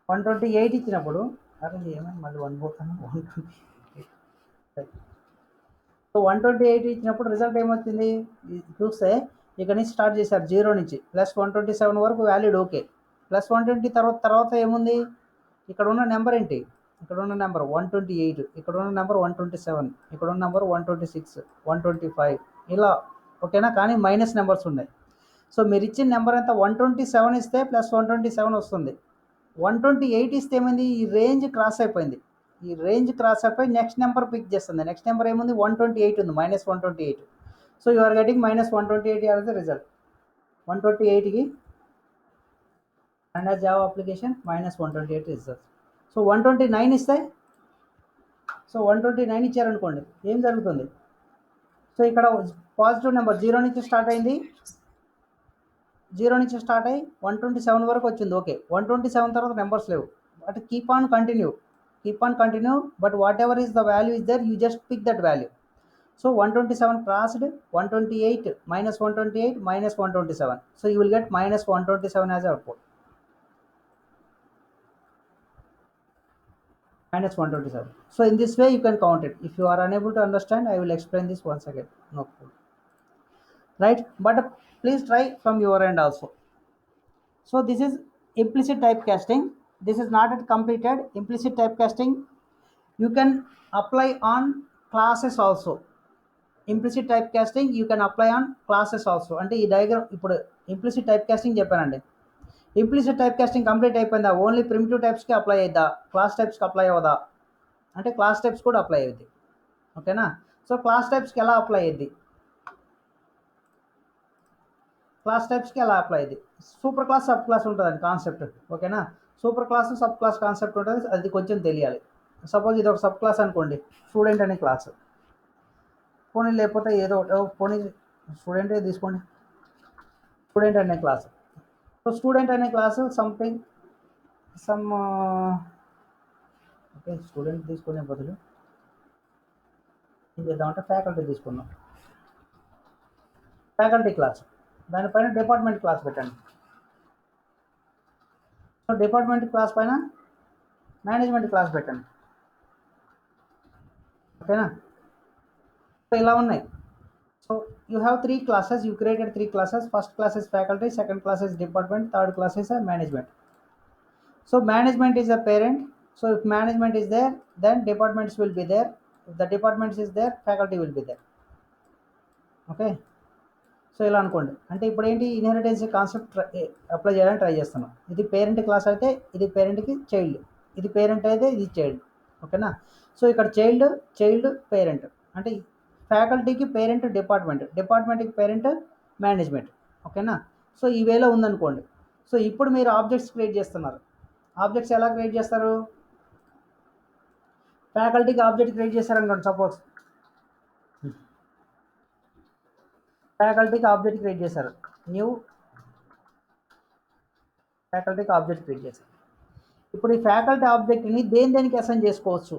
128 ఇచ్చినప్పుడు, అరే ఏమైంది మళ్ళీ 1 పోతాను, 128. సో 128 ఇచ్చినప్పుడు రిజల్ట్ ఏమొచ్చింది చూస్తే, ఇక్కడ నుంచి స్టార్ట్ చేశారు 0 నుంచి, +127 వరకు వ్యాలిడ్, ఓకే. +120 తర్వాత ఏముంది? ఇక్కడ ఉన్న నెంబర్ ఏంటి? ఇక్కడ ఉన్న నెంబర్ 128, ఇక్కడ ఉన్న నెంబర్ 127, ఇక్కడ ఉన్న నెంబర్ 126, 125, ఇలా, ఓకేనా. కానీ మైనస్ నెంబర్స్ ఉన్నాయి. సో మీరు ఇచ్చిన నెంబర్ ఎంత? 127 ఇస్తే +127 వస్తుంది. 128 ఇస్తే ఏమైంది? ఈ రేంజ్ క్రాస్ అయిపోయింది. ఈ రేంజ్ క్రాస్ అయిపోయి నెక్స్ట్ నెంబర్ పిక్ చేస్తుంది. నెక్స్ట్ నెంబర్ ఏముంది? 128 ఉంది, -128. So you are getting -128 as the result. 128కి and Java application -128 result. So 129 ఇస్తే, సో 129 ఇచ్చారనుకోండి, ఏం జరుగుతుంది? సో ఇక్కడ పాజిటివ్ నెంబర్ 0 నుంచి స్టార్ట్ అయింది, 0 నుంచి స్టార్ట్ అయ్యి 127 వరకు వచ్చింది, ఓకే. 127 తర్వాత నెంబర్స్ లేవు, but keep on continue, but whatever is the value is there, you just pick that value. So 127 crossed, 128, -128, -127. So you will get -127 as output. -127. So in this way you can count it. If you are unable to understand, I will explain this once again. No problem. Right? But please try from your end also. So this is implicit typecasting. This is not yet completed. Implicit typecasting you can apply on classes also. Implicit type casting you can apply on classes also. అంటే ఈ diagram ఇప్పుడు implicit type casting చెప్పానండి. Implicit type casting complete అయిపోయిందా? Only primitive టైప్స్కి apply అవుద్దా? Class టైప్స్కి apply అవ్వదా? అంటే క్లాస్ టైప్స్ కూడా అప్లై అవుద్ది, ఓకేనా. సో క్లాస్ టైప్స్కి ఎలా అప్లై అయ్యింది? సూపర్ క్లాస్, సబ్ క్లాస్ ఉంటుందండి కాన్సెప్ట్, ఓకేనా. Super class, sub class concept ఉంటుంది, అది కొంచెం తెలియాలి. సపోజ్ ఇది ఒక సబ్ క్లాస్ అనుకోండి, స్టూడెంట్ అనే క్లాస్. పోనీ లేకపోతే ఏదో పోనీ స్టూడెంటే తీసుకోండి, స్టూడెంట్ అనే క్లాస్. సో స్టూడెంట్ అనే క్లాసు సంథింగ్ ఓకే, స్టూడెంట్ తీసుకునే బదులు ఏం చేద్దామంటే ఫ్యాకల్టీ తీసుకుందాం. ఫ్యాకల్టీ క్లాస్, దానిపైన డిపార్ట్మెంట్ క్లాస్ పెట్టండి. సో డిపార్ట్మెంట్ క్లాస్ పైన మేనేజ్మెంట్ క్లాస్ పెట్టండి, ఓకేనా. సో ఇలా ఉన్నాయి. So you have 3 classes, you created 3 classes. First class is faculty, second class is department, third class is management. So management is a parent. So if management is there, then departments will be there. If the departments is there, faculty will be there. Okay. So ఇలా అనుకోండి. అంటే ఇప్పుడు ఏంటి, inheritance concept apply చేయాలని try చేస్తున్నాం. ఇది parent class అయితే ఇది పేరెంట్కి చైల్డ్, ఇది పేరెంట్ అయితే ఇది చైల్డ్, ఓకేనా. సో ఇక్కడ చైల్డ్ పేరెంట్, అంటే ఫ్యాకల్టీకి పేరెంట్ డిపార్ట్మెంట్కి పేరెంట్ మేనేజ్మెంట్, ఓకేనా. సో ఈ వేలో ఉందనుకోండి. సో ఇప్పుడు మీరు ఆబ్జెక్ట్స్ క్రియేట్ చేస్తున్నారు. ఆబ్జెక్ట్స్ ఎలా క్రియేట్ చేస్తారు? ఫ్యాకల్టీకి ఆబ్జెక్ట్ క్రియేట్ చేశారనుకోండి, సపోజ్ ఫ్యాకల్టీకి ఆబ్జెక్ట్ క్రియేట్ చేశారు, న్యూ ఫ్యాకల్టీకి ఆబ్జెక్ట్ క్రియేట్ చేశారు. ఇప్పుడు ఈ ఫ్యాకల్టీ ఆబ్జెక్ట్ని దేనికి అసైన్ చేసుకోవచ్చు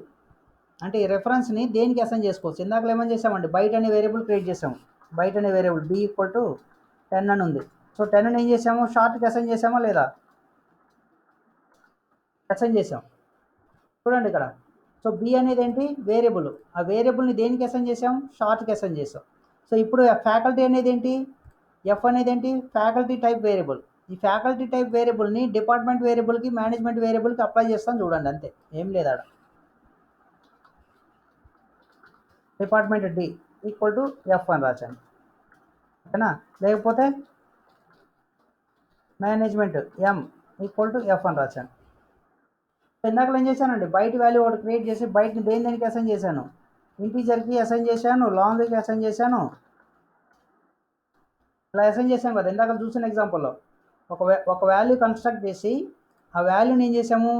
అంటే ఈ రెఫరెన్స్ని దేనికి అసైన్ చేసుకోవచ్చు? ఇందాక ఏమని చేసామండి, బయట అనే వేరియబుల్ క్రియేట్ చేసాము. బయట అనే వేరియబుల్ b = 10 అని ఉంది. సో 10ని ఏం చేసాము, షార్ట్కి అసైన్ చేసామా లేదా? అసైన్ చేసాం. చూడండి ఇక్కడ. సో b అనేది ఏంటి, వేరియబుల్. ఆ వేరియబుల్ని దేనికి అసైన్ చేసాం, షార్ట్కి అసైన్ చేసాం. సో ఇప్పుడు ఫ్యాకల్టీ అనేది ఏంటి, f అనేది ఏంటి, ఫ్యాకల్టీ టైప్ వేరియబుల్. ఈ ఫ్యాకల్టీ టైప్ వేరియబుల్ని డిపార్ట్మెంట్ వేరియబుల్కి, మేనేజ్మెంట్ వేరియబుల్కి అప్లై చేస్తాం. చూడండి, అంతే, ఏం లేదు ఆడ. డిపార్ట్మెంట్ d = f అని రాశాను, ఓకేనా? లేకపోతే మేనేజ్మెంట్ m = f అని రాశాను. ఇందాక ఏం చేశానండి, బయట వాల్యూ ఒకటి క్రియేట్ చేసి బయటని దేనికి అసైన్ చేశాను, ఇంటీజర్కి అసైన్ చేశాను, లాంగ్కి అసైన్ చేశాను, ఇలా అసైన్ చేశాను కదా ఇందాక చూసిన ఎగ్జాంపుల్లో. ఒక వాల్యూ కన్స్ట్రక్ట్ చేసి ఆ వాల్యూని ఏం చేసాము,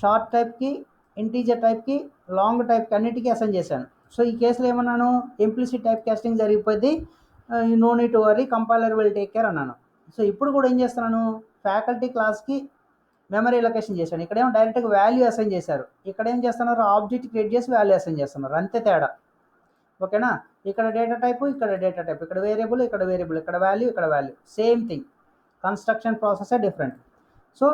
షార్ట్ టైప్కి, ఇంటీజర్ టైప్కి, లాంగ్ టైప్కి అన్నిటికీ అసైన్ చేశాను. సో ఈ కేసులో ఏమన్నాను, ఇంప్లిసిట్ టైప్ కాస్టింగ్ జరిగిపోయింది, you know need to worry, compiler will take care అన్నాను. సో ఇప్పుడు కూడా ఏం చేస్తున్నాను, ఫ్యాకల్టీ క్లాస్కి మెమరీ లొకేషన్ చేశాను. ఇక్కడేమో డైరెక్ట్గా వాల్యూ అసైన్ చేశారు, ఇక్కడ ఏం చేస్తున్నారు, ఆబ్జెక్ట్ క్రియేట్ చేసి వాల్యూ అసైన్ చేస్తున్నారు, అంతే తేడా, ఓకేనా? ఇక్కడ డేటా టైపు, ఇక్కడ డేటా టైప్, ఇక్కడ వేరియబుల్, ఇక్కడ వేరియబుల్, ఇక్కడ వాల్యూ, ఇక్కడ value, same thing, construction process different. So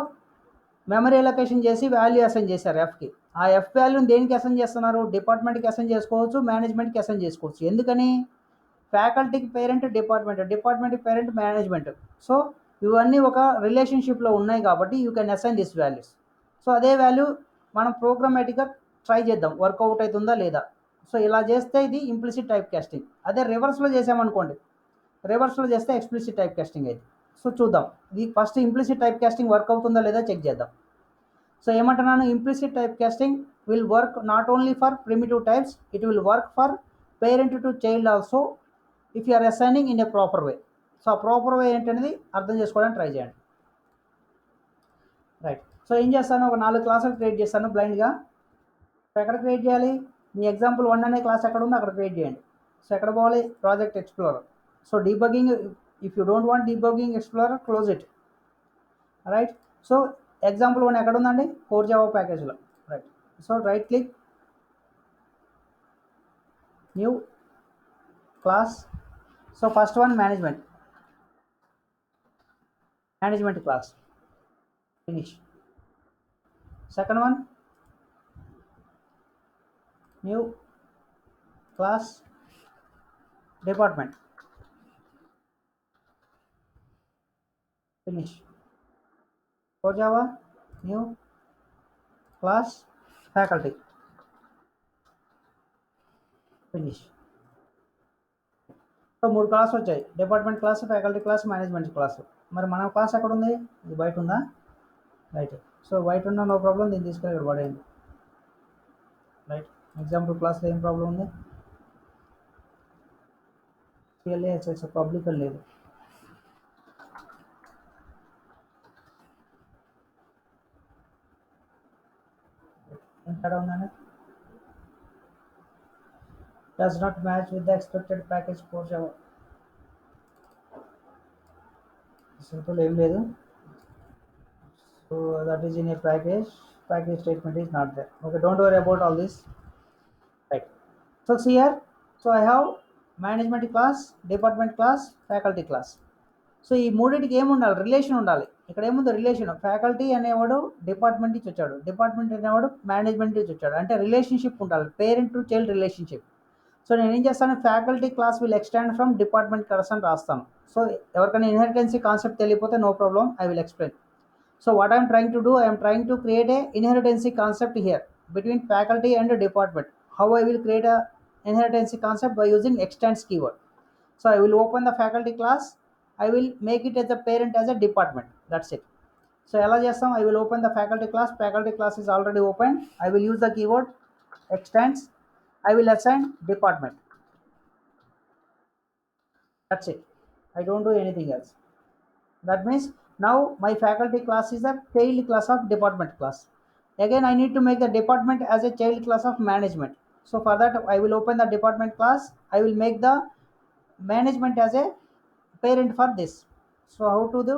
memory location చేసి వాల్యూ అసైన్ చేశారు ఎఫ్కి. ఆ ఎఫ్ వాల్యూని దేనికి అసైన్ చేస్తున్నారు, డిపార్ట్మెంట్కి అసైన్ చేసుకోవచ్చు, మేనేజ్మెంట్కి అసైన్ చేసుకోవచ్చు. ఎందుకని, ఫ్యాకల్టీకి పేరెంట్ డిపార్ట్మెంట్, డిపార్ట్మెంట్కి పేరెంట్ మేనేజ్మెంట్. సో ఇవన్నీ ఒక రిలేషన్షిప్లో ఉన్నాయి కాబట్టి you can assign this values. So అదే వాల్యూ మనం ప్రోగ్రామాటిక్గా ట్రై చేద్దాం, వర్కౌట్ అవుతుందా లేదా. సో ఇలా చేస్తే ఇది ఇంప్లిసిట్ టైప్ కాస్టింగ్. అదే రివర్స్లో చేసామనుకోండి, రివర్స్లో చేస్తే ఎక్స్ప్లిసిట్ టైప్ కాస్టింగ్ అయింది. సో చూద్దాం, ఇది first implicit type casting work అవుతుందా లేదా చెక్ చేద్దాం. సో ఏమంటున్నాను, implicit type casting will work not only for primitive types, it will work for parent to child also if you are assigning in a proper way. So ఆ proper way ఏంటనేది అర్థం చేసుకోవడానికి try చేయండి. Right. So ఏం చేస్తాను, ఒక 4 క్లాసులు create చేస్తాను బ్లైండ్గా. సో ఎక్కడ క్రియేట్ చేయాలి, మీ ఎగ్జాంపుల్ 1 అనే క్లాస్ ఎక్కడ ఉందో అక్కడ క్రియేట్ చేయండి. సో ఎక్కడ పోవాలి, project explorer. So debugging, if you don't want debugging explorer, close it. Right. So example 1 ఎక్కడ ఉందండి, కోర్ జావా ప్యాకేజ్లో. Right. So right click, new class. So first one management class, finish. Second one new class department, finish. Core Java new class faculty, finish. So 3 class వచ్చాయి, department class, faculty class, management class. మరి మన class ఎక్కడ ఉంది, ఇది బయట ఉందా, right. So బయట ఉన్న నో ప్రాబ్లం, దీన్ని తీసుకెళ్ళి ఇక్కడ పడేయండి. రైట్. ఎగ్జాంపుల్ క్లాస్లో ఏం ప్రాబ్లం ఉంది, సిఎల్ఏఎస్ఎస్ పబ్లిక్ అని లేదు. ఎక్కడ ఉందండి, does not match with the expected package for Java. Simple, ఏం లేదు. So that is in a package statement is not there. Okay, don't worry about all this. Right. So see here, so I have management class, department class, faculty class. So ఈ మూడింటికి ఏముండాలి, relation ఉండాలి. ఇక్కడ ఏముంది, relation. Faculty అనేవాడు department నుంచి వచ్చాడు, department అనేవాడు మేనేజ్మెంట్ నుంచి వచ్చాడు, అంటే రిలేషన్షిప్ ఉండాలి, parent to child relationship. So నేను ఏం చేస్తాను, faculty class will extend from department class అని రాస్తాను. సో ఎవరికైనా ఇన్హెరిటెన్సీ కాన్సెప్ట్ తెలియకపోతే no problem, I will explain. So what I'm trying to do, I'm trying to create a inheritance concept here between faculty and department. How I will create a inheritance concept by using extends keyword. So I will open the faculty class, I will make it as a parent as a department, that's it. So ela chestam, I will open the faculty class is already open, I will use the keyword extends, I will assign department, that's it. I don't do anything else. That means Now my faculty class is a child class of department class. Again, I need to make the department as a child class of management. So for that, I will open the department class. I will make the management as a parent for this. So how to do?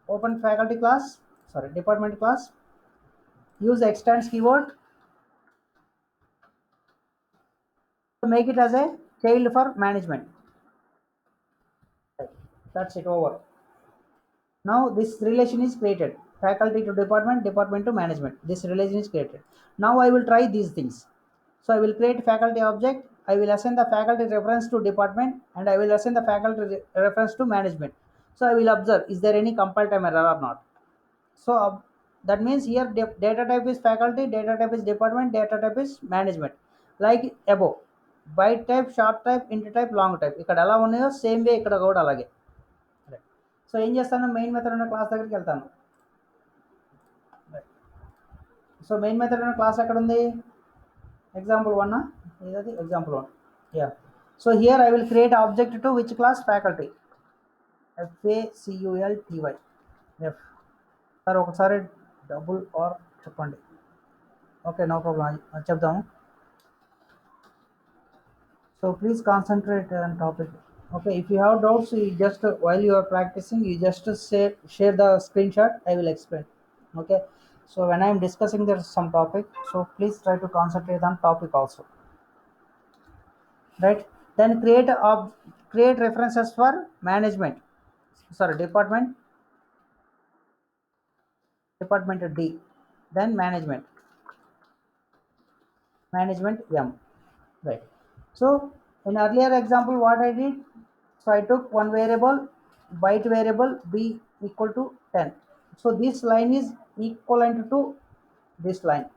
Open faculty class, sorry, department class. Use extends keyword to make it as a child for management. Right. That's it, over. Now this relation is created. Faculty to department, department to management. This relation is created. Now I will try these things. So I will create faculty object. I will assign the faculty reference to department and I will assign the faculty reference to management. So I will observe is there any compile time error or not. So that means here data type is faculty, data type is department, data type is management. Like above. Byte type, short type, int type, long type. ఇక్కడ ఎలా ఉన్నాయో same way ఇక్కడ కూడా అలాగే. So ఏం చేస్తాను, main method ఉన్న class దగ్గరికి వెళ్తాను. సో మెయిన్ మెథడ్ ఉన్న క్లాస్ ఎక్కడ ఉంది, ఎగ్జాంపుల్ 1 ఏదది example 1. Yeah, so here I will create object to which class, faculty, FACULTY. F sir ఒకసారి డబుల్ ఆర్ చెప్పండి. ఓకే, నో ప్రాబ్లం, చెప్దాము. So please concentrate on topic. Okay, if you have doubts, you just while you are practicing, you just share the screenshot. I will explain. Okay, so when I am discussing there some topic, so please try to concentrate on topic also. Right? Then create references for management. Sorry, department D. Then management M. Right. So in earlier example, what I did, so I took one variable, byte variable b equal to 10. So this line is equivalent to this line,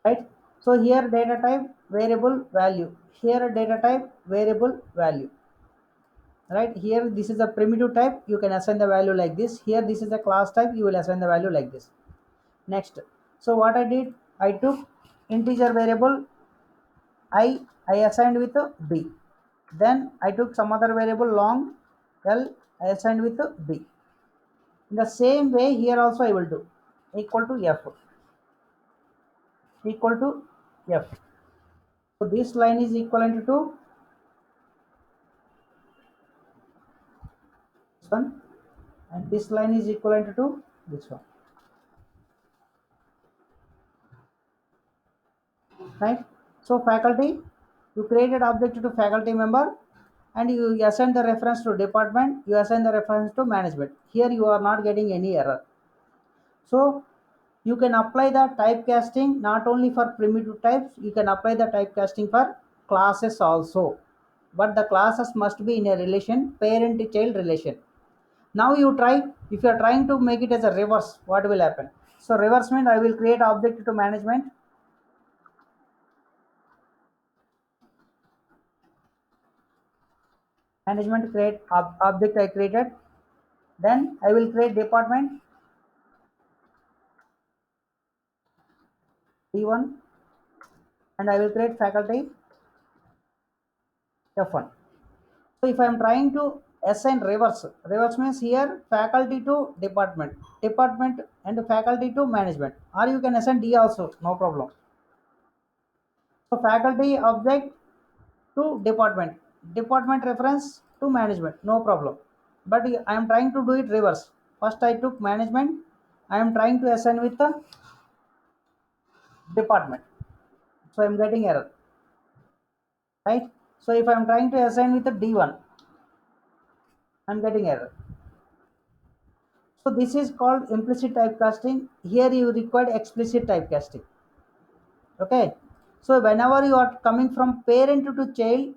right? So here data type variable value, here data type variable value, right? Here this is a primitive type, you can assign the value like this. Here this is a class type, you will assign the value like this. Next, so what I did, I took integer variable I assigned with b. Then I took some other variable long L, I assigned with b. In the same way here also I will do equal to f, equal to f. So this line is equivalent to this one and this line is equivalent to this one, right? So faculty, you created object to faculty member and you assign the reference to department, you assign the reference to management. Here you are not getting any error. So you can apply the typecasting not only for primitive types, you can apply the typecasting for classes also. But the classes must be in a relation, parent-child relation. Now you try, if you are trying to make it as a reverse, what will happen? So reverse means I will create object to management. Management create object I created. Then I will create department D1 and I will create faculty F1. So if I am trying to assign reverse means here faculty to department, department and faculty to management, or you can assign D also, no problem. So faculty object to department, department reference to management, no problem. But I am trying to do it reverse. First I took management, I am trying to assign with the department, so I am getting error, right? So if I am trying to assign with the D1, I am getting error. So this is called implicit typecasting. Here you require explicit typecasting. Okay. So whenever you are coming from parent to child,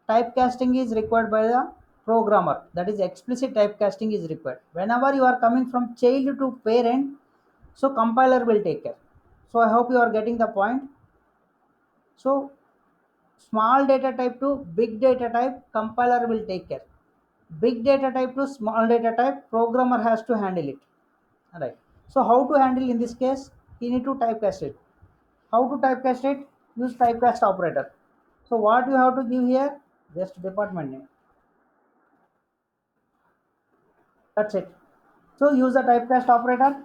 typecasting is required by the programmer. That is explicit typecasting is required. Whenever you are coming from child to parent, so compiler will take care. So I hope you are getting the point. So small data type to big data type, compiler will take care. Big data type to small data type, programmer has to handle it. Alright. So how to handle in this case? You need to typecast it. How to typecast it? Use typecast operator. So what you have to give here? Just department name. That's it. So use the typecast operator.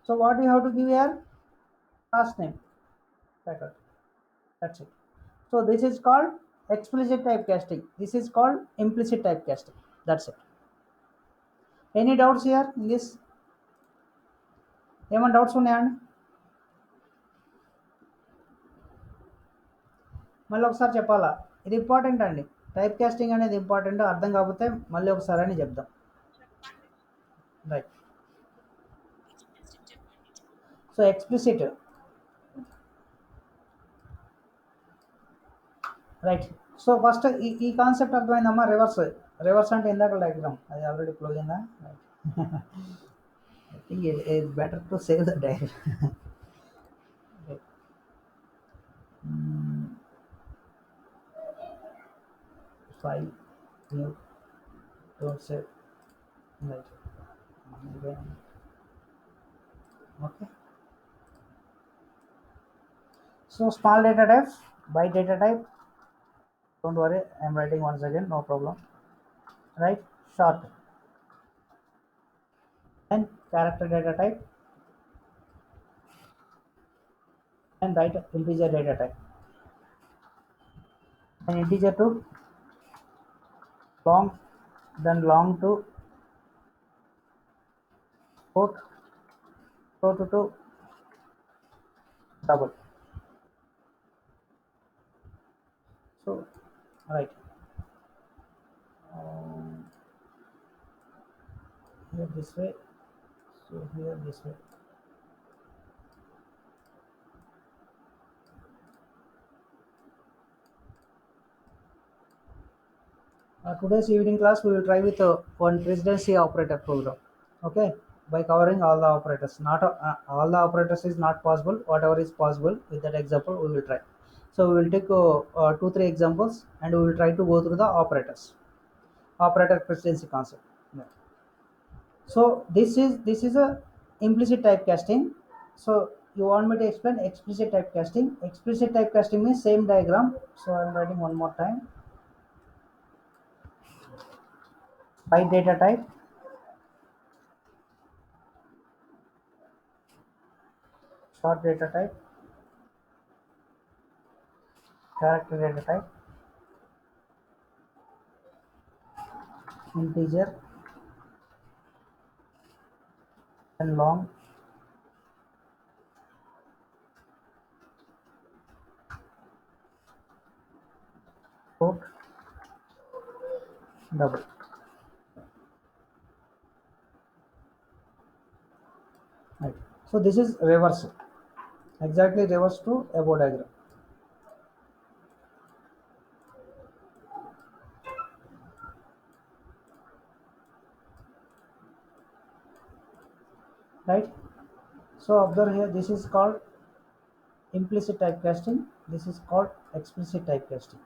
So what you have to give here? Last name. Record. That's it. So this is called explicit typecasting. This is called implicit typecasting. That's it. Any doubts here in this? ఏమైనా doubts ఉన్నాయండి? మళ్ళీ ఒకసారి చెప్పాలా? ఇది important అండి. Type casting అనేది important. అర్థం కాకపోతే మళ్ళీ ఒకసారి అని చెప్దాం. Right. So explicit. Right. So first ఈ కాన్సెప్ట్ అర్థమైందమ్మా. రివర్స్ అంటే ఇందాక డయాగ్రామ్ అది ఆల్రెడీ క్లోజ్ అయిందా? I think it better to save the diagram. File new, don't save. Right. Okay. So small data type, byte data type. Don't worry, I'm writing once again, no problem. Right. Short. And character data type. And write integer data type. And integer to long, then long to float, float to double. So right. Here this way. So here this way. Today's evening class we will try with one presidency operator program. Okay, by covering all the operators. Not all the operators is not possible. Whatever is possible with that example we will try. So we will take 2-3 examples and we will try to go through the operator presidency concept. Yeah. So this is a implicit typecasting. So you want me to explain explicit typecasting? Explicit typecasting means same diagram. So I am writing one more time. By data type, short data type, character data type, integer, and long, float, double. Right. So this is reverse, exactly reverse to above diagram. Right. So observe here, this is called implicit typecasting. This is called explicit typecasting.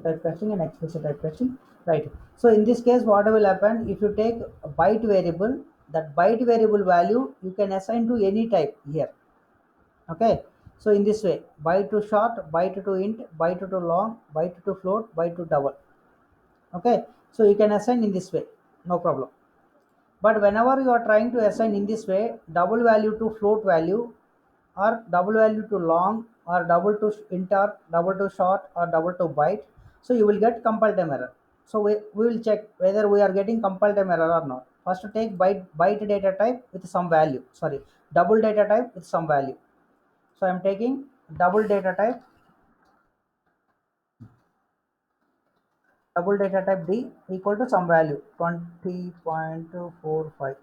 Typecasting and explicit typecasting. Right. So in this case, what will happen if you take a byte variable? That byte variable value you can assign to any type here. Okay. So in this way, byte to short, byte to int, byte to long, byte to float, byte to double. Okay. So you can assign in this way, no problem. But whenever you are trying to assign in this way, double value to float value, or double value to long, or double to int, or double to short, or double to byte, so you will get compile time error. So we will check whether we are getting compile time error or not. First take byte data type with some value, sorry, double data type with some value. So I am taking double data type D equal to some value 20.45,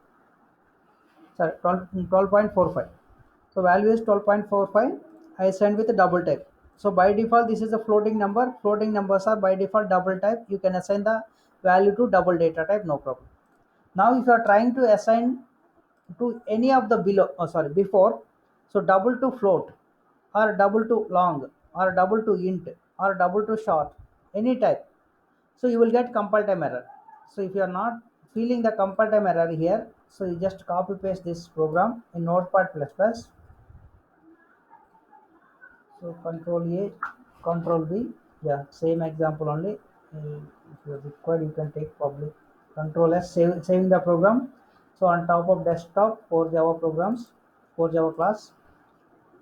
sorry, 12.45. So value is 12.45. I send with a double type. So by default this is a floating number. Floating numbers are by default double type. You can assign the value to double data type, no problem. Now if you are trying to assign to any of the before, so double to float, or double to long, or double to int, or double to short, any type, so you will get compile time error. So if you are not feeling the compile time error here, so you just copy paste this program in Notepad++. So control A, control B, yeah, same example only. If you required, you can take public. Control S, saving the program. So on top of desktop, 4 Java programs, 4 Java class,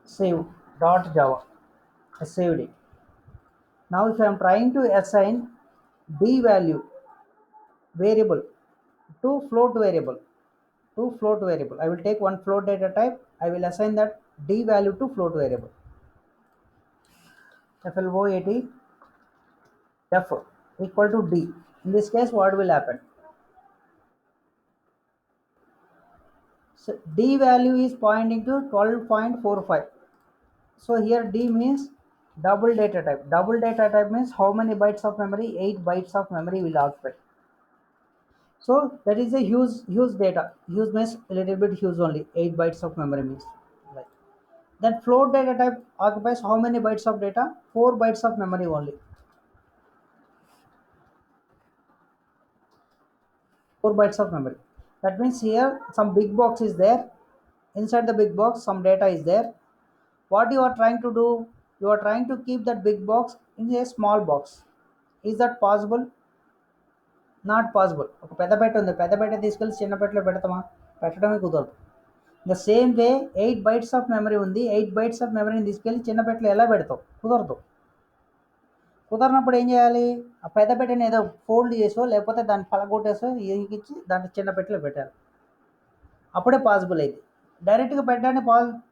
save dot Java. I saved it. Now if I am trying to assign d value variable to float variable, I will take one float data type. I will assign that d value to float variable. float f equal to d. In this case, what will happen? So d value is pointing to 12.45. So here d means double data type. Double data type means how many bytes of memory? 8 bytes of memory will occupy. So that is a huge data. Huge means a little bit huge only. 8 bytes of memory means. Like that float data type occupies how many bytes of data? 4 bytes of memory only. 4 bytes of memory. That means here some big box is there. Inside the big box, some data is there. What you are trying to do? You are trying to keep that big box in a small box. Is that possible? Not possible. ఒక పెద్ద పెట్టె ఉంది, పెద్ద పెట్టె తీసుకెళ్ళి చిన్న పెట్టెలో పెడతామా? పెట్టడమే కుదరదు. The same way 8 bytes of memory ఉంది, 8 బైట్స్ ఆఫ్ మెమరీని తీసుకెళ్ళి చిన్న పెట్టెలో ఎలా పెడతావు? కుదరదు. కుదరనప్పుడు ఏం చేయాలి? ఆ పెద్ద పెట్టెని ఏదో ఫోల్డ్ చేసో లేకపోతే దాన్ని పలగొట్టేసో ఇచ్చి దాంట్లో చిన్న పెట్టెలో పెట్టాలి. అప్పుడే పాసిబుల్ అయింది. డైరెక్ట్గా పెట్టడానికి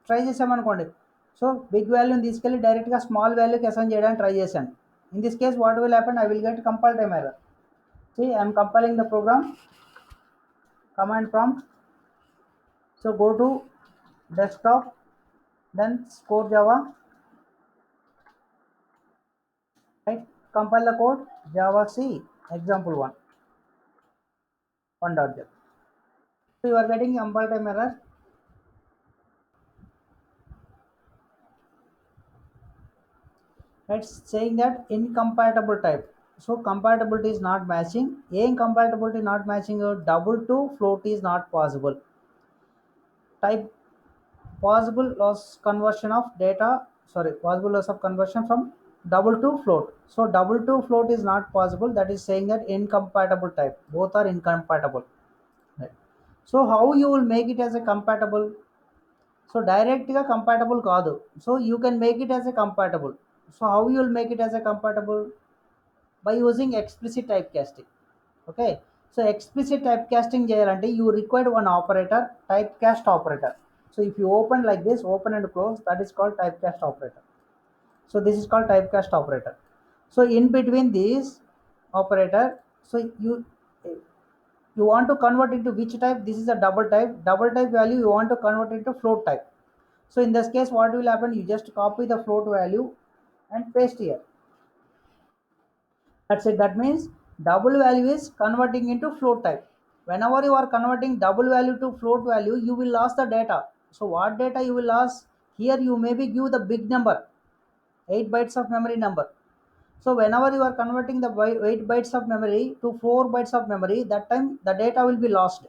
ట్రై చేసామనుకోండి, సో బిగ్ వాల్యూని తీసుకెళ్ళి డైరెక్ట్గా స్మాల్ వాల్యూకి అసైన్ చేయడానికి ట్రై చేశాను. In this case what will happen? I will get compile time error. See, I am compiling the program, command prompt. So go to desktop, then score Java, right? Compile the code, Java C, example 1, 1.java. So you are getting compile time error. It's saying that incompatible type. So compatibility is not matching. A incompatibility not matching, double to float is not possible. Type possible loss conversion of data, sorry, possible loss of conversion from double to float. So double to float is not possible. That is saying that incompatible type. Both are incompatible. Right. So how you will make it as a compatible? So directly compatible kaadu. So you can make it as a compatible. So how you will make it as a compatible? By using explicit typecasting. Okay, so explicit typecasting cheyalante you require one operator, typecast operator. So if you open like this, open and close, that is called typecast operator. So this is called typecast operator. So in between this operator, so you want to convert into which type? This is a double type value you want to convert into float type. So in this case, what will happen? You just copy the float value and paste here. That's it. That means double value is converting into float type. Whenever you are converting double value to float value, you will lose the data. So what data you will lose? Here you maybe give the big number, 8 bytes of memory number. So whenever you are converting the 8 bytes of memory to 4 bytes of memory, that time the data will be lost.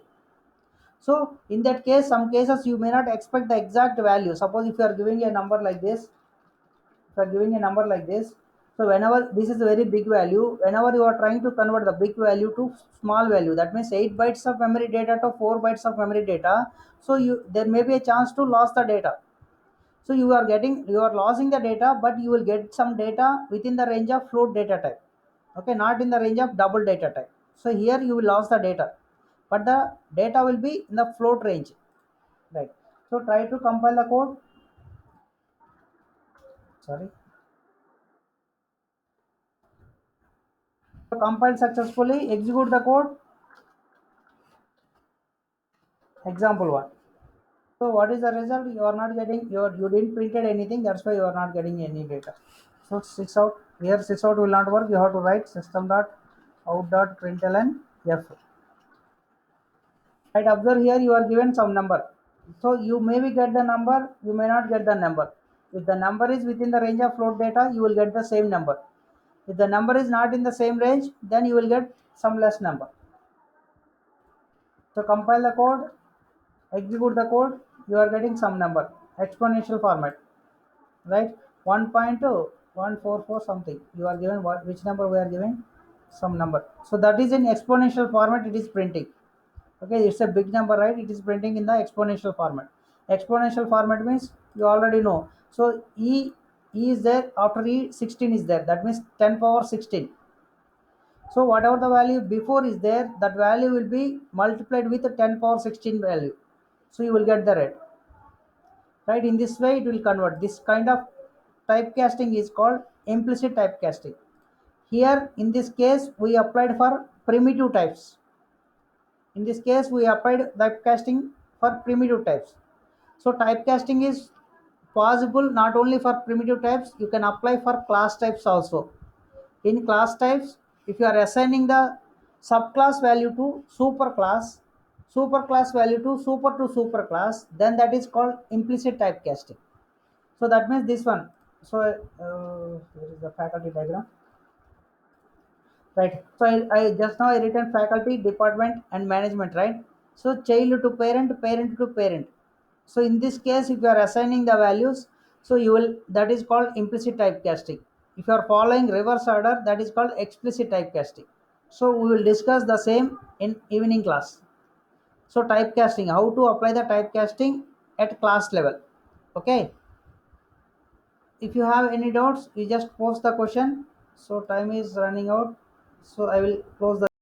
So in that case, some cases you may not expect the exact value. Suppose if you are giving a number like this, if you are giving a number like this, so whenever this is a very big value, whenever you are trying to convert the big value to small value, that means 8 bytes of memory data to 4 bytes of memory data, so you there may be a chance to lose the data. So you are losing the data, but you will get some data within the range of float data type. Okay, not in the range of double data type. So here you will lose the data, but the data will be in the float range, right? So try to compile the code. Sorry. So compile successfully, execute the code. Example 1. So what is the result? You are not getting you didn't printed anything, that's why you are not getting any data. So sysout, here sysout will not work. You have to write system dot out dot println f. Right, observe here you are given some number. So you maybe get the number, you may not get the number. If the number is within the range of float data, you will get the same number. If the number is not in the same range, then you will get some less number. So compile the code, execute the code, you are getting some number, exponential format, right? 1.144 something. You are given what? Which number we are giving? Some number. So that is in exponential format. It is printing. Okay, it's a big number, right? It is printing in the exponential format. Exponential format means you already know. So e is there, after e 16 is there. That means 10 power 16. So whatever the value before is there, that value will be multiplied with the 10 power 16 value. So you will get the rate. Right, in this way it will convert. This kind of typecasting is called implicit typecasting. Here in this case we applied for primitive types. In this case we applied typecasting for primitive types. So typecasting is possible not only for primitive types, you can apply for class types also. In class types, if you are assigning the subclass value to superclass, superclass value to superclass, then that is called implicit typecasting. So that means this one. So here is the faculty diagram, right? So I just now I written faculty, department, and management, right? So child to parent, parent to parent. So in this case, if you are assigning the values, so you will, that is called implicit typecasting. If you are following reverse order, that is called explicit typecasting. So we will discuss the same in evening class. So typecasting, how to apply the typecasting at class level. Okay. If you have any doubts, you just post the question. So time is running out. So I will close the